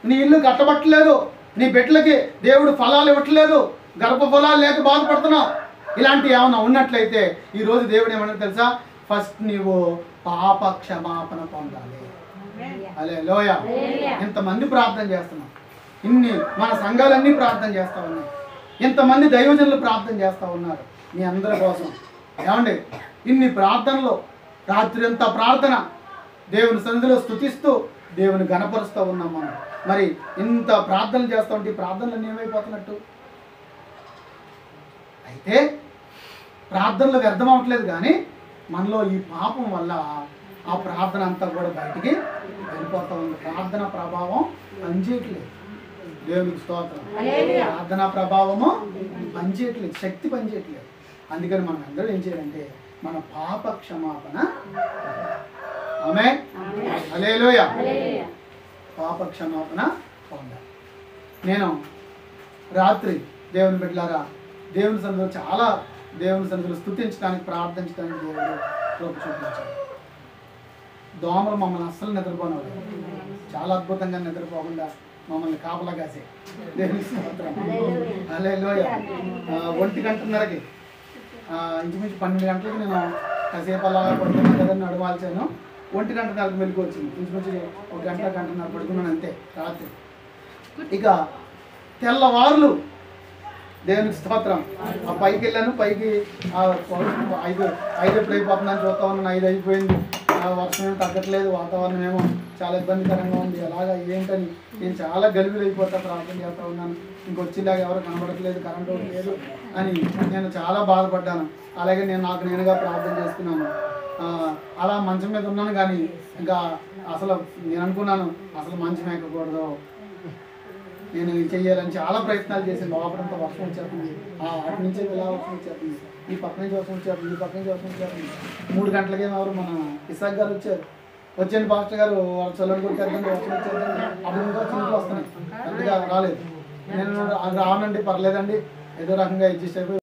నీ ఇల్లు కట్టబట్టలేదు, నీ బిడ్డలకి దేవుడు ఫలాలు ఇవ్వట్లేదు, గర్భ ఫలాలు లేక బాధపడుతున్నావు, ఇలాంటివి ఏమైనా ఉన్నట్లయితే ఈరోజు దేవుడు ఏమన్నా తెలుసా? ఫస్ట్ నీవు పాప క్షమాపణ పొందాలి. హల్లెలూయా. ఇంతమంది ప్రార్థన చేస్తున్నాం, ఇన్ని మన సంఘాలన్నీ ప్రార్థన చేస్తూ ఉన్నాయి, ఇంతమంది దైవజనులు ప్రార్థన చేస్తూ ఉన్నారు మీ అందరి కోసం. ఏమండి, ఇన్ని ప్రార్థనలు, రాత్రి అంతా ప్రార్థన, దేవుని సన్నిధిలో స్తుతిస్తూ దేవుని గణపరుస్తూ ఉన్నాం మనం. మరి ఇంత ప్రార్థనలు చేస్తూ ఉంటే ఈ ప్రార్థనలు ఏమైపోతున్నట్టు? అయితే ప్రార్థనలు వ్యర్థం అవ్వట్లేదు, కానీ మనలో ఈ పాపం వల్ల ఆ ప్రార్థన అంతా కూడా బయటికి వెళ్ళిపోతూ ఉంది. ప్రార్థన ప్రభావం పనిచేయట్లేదు. దేవునికి స్తోత్రం. ప్రార్థన ప్రభావము పనిచేయట్లేదు, శక్తి పనిచేయట్లేదు. అందుకని మనం అందరూ ఏం చేయాలంటే మన పాప క్షమాపణ. ఆమేన్. హల్లెలూయా. పాప క్షమాపణ పొందాలి. నేను రాత్రి దేవుని బిడ్డలారా దేవుని సన్నిధిలో చాలా దేవుని సన్నిధిలో స్తుతించడానికి ప్రార్థించడానికి దేవుడు కృప చూపించాడు. దోమలు మమ్మల్ని అస్సలు నిద్రపోనివ్వలేదు. చాలా అద్భుతంగా నిద్రపోకుండా మమ్మల్ని కాపలా కాసే దేవుని స్తోత్రం. హల్లెలూయా. 1:30కి ఇంచుమించు 12 గంటలకి నేను కాసేపు అలా పడుకున్నాను కదా, నడవాల్చాను. 1:30కి మెలకు వచ్చింది. ఇంచుమించు 1 గంట 1:30 పడుకున్నాను అంతే రాత్రి. ఇక తెల్లవారులు దేవునికి స్తోత్రం. ఆ పైకి వెళ్ళాను. పైకి 5 ఎప్పుడు అయిపోతుందని చూస్తా ఉన్నాను. 5 అయిపోయింది. వర్షం ఏమి తగ్గట్లేదు. వాతావరణం ఏమో చాలా ఇబ్బందికరంగా ఉంది. అలాగా ఏంటని నేను చాలా గలిబిలు అయిపోతా ప్రార్థన చేస్తూ ఉన్నాను. ఇంకొచ్చేలాగా ఎవరు కనబడట్లేదు, కరెంటు లేదు అని నేను చాలా బాధపడ్డాను. అలాగే నేను నాకు నేనుగా ప్రార్థన చేసుకున్నాను. అలా మంచం మీద ఉన్నాను. కానీ ఇంకా అసలు నేను అనుకున్నాను అసలు మంచం ఎక్కకూడదు, నేను చెయ్యాలని చాలా ప్రయత్నాలు చేశాను. లోపలంతా వర్షం వచ్చేస్తుంది. అటు నుంచి ఇలా వర్షం వచ్చేస్తుంది, ఈ పక్క నుంచి వర్షం వచ్చేస్తుంది, ఈ పక్క నుంచి వర్షం వచ్చేస్తుంది. 3 గంటలకి ఎవరు మన ఇసాక్ గారు వచ్చారు. వచ్చాను పాస్టర్ గారు వాళ్ళు చల్లడి కొట్టేద్దండి, వర్షం వచ్చేద్దండి. అప్పుడు ఇంకా చిన్నట్లు వస్తున్నాయి, పెద్దగా రాలేదు. నేను రానండి పర్లేదండి ఏదో రకంగా అడ్జస్ట్ అయిపోయి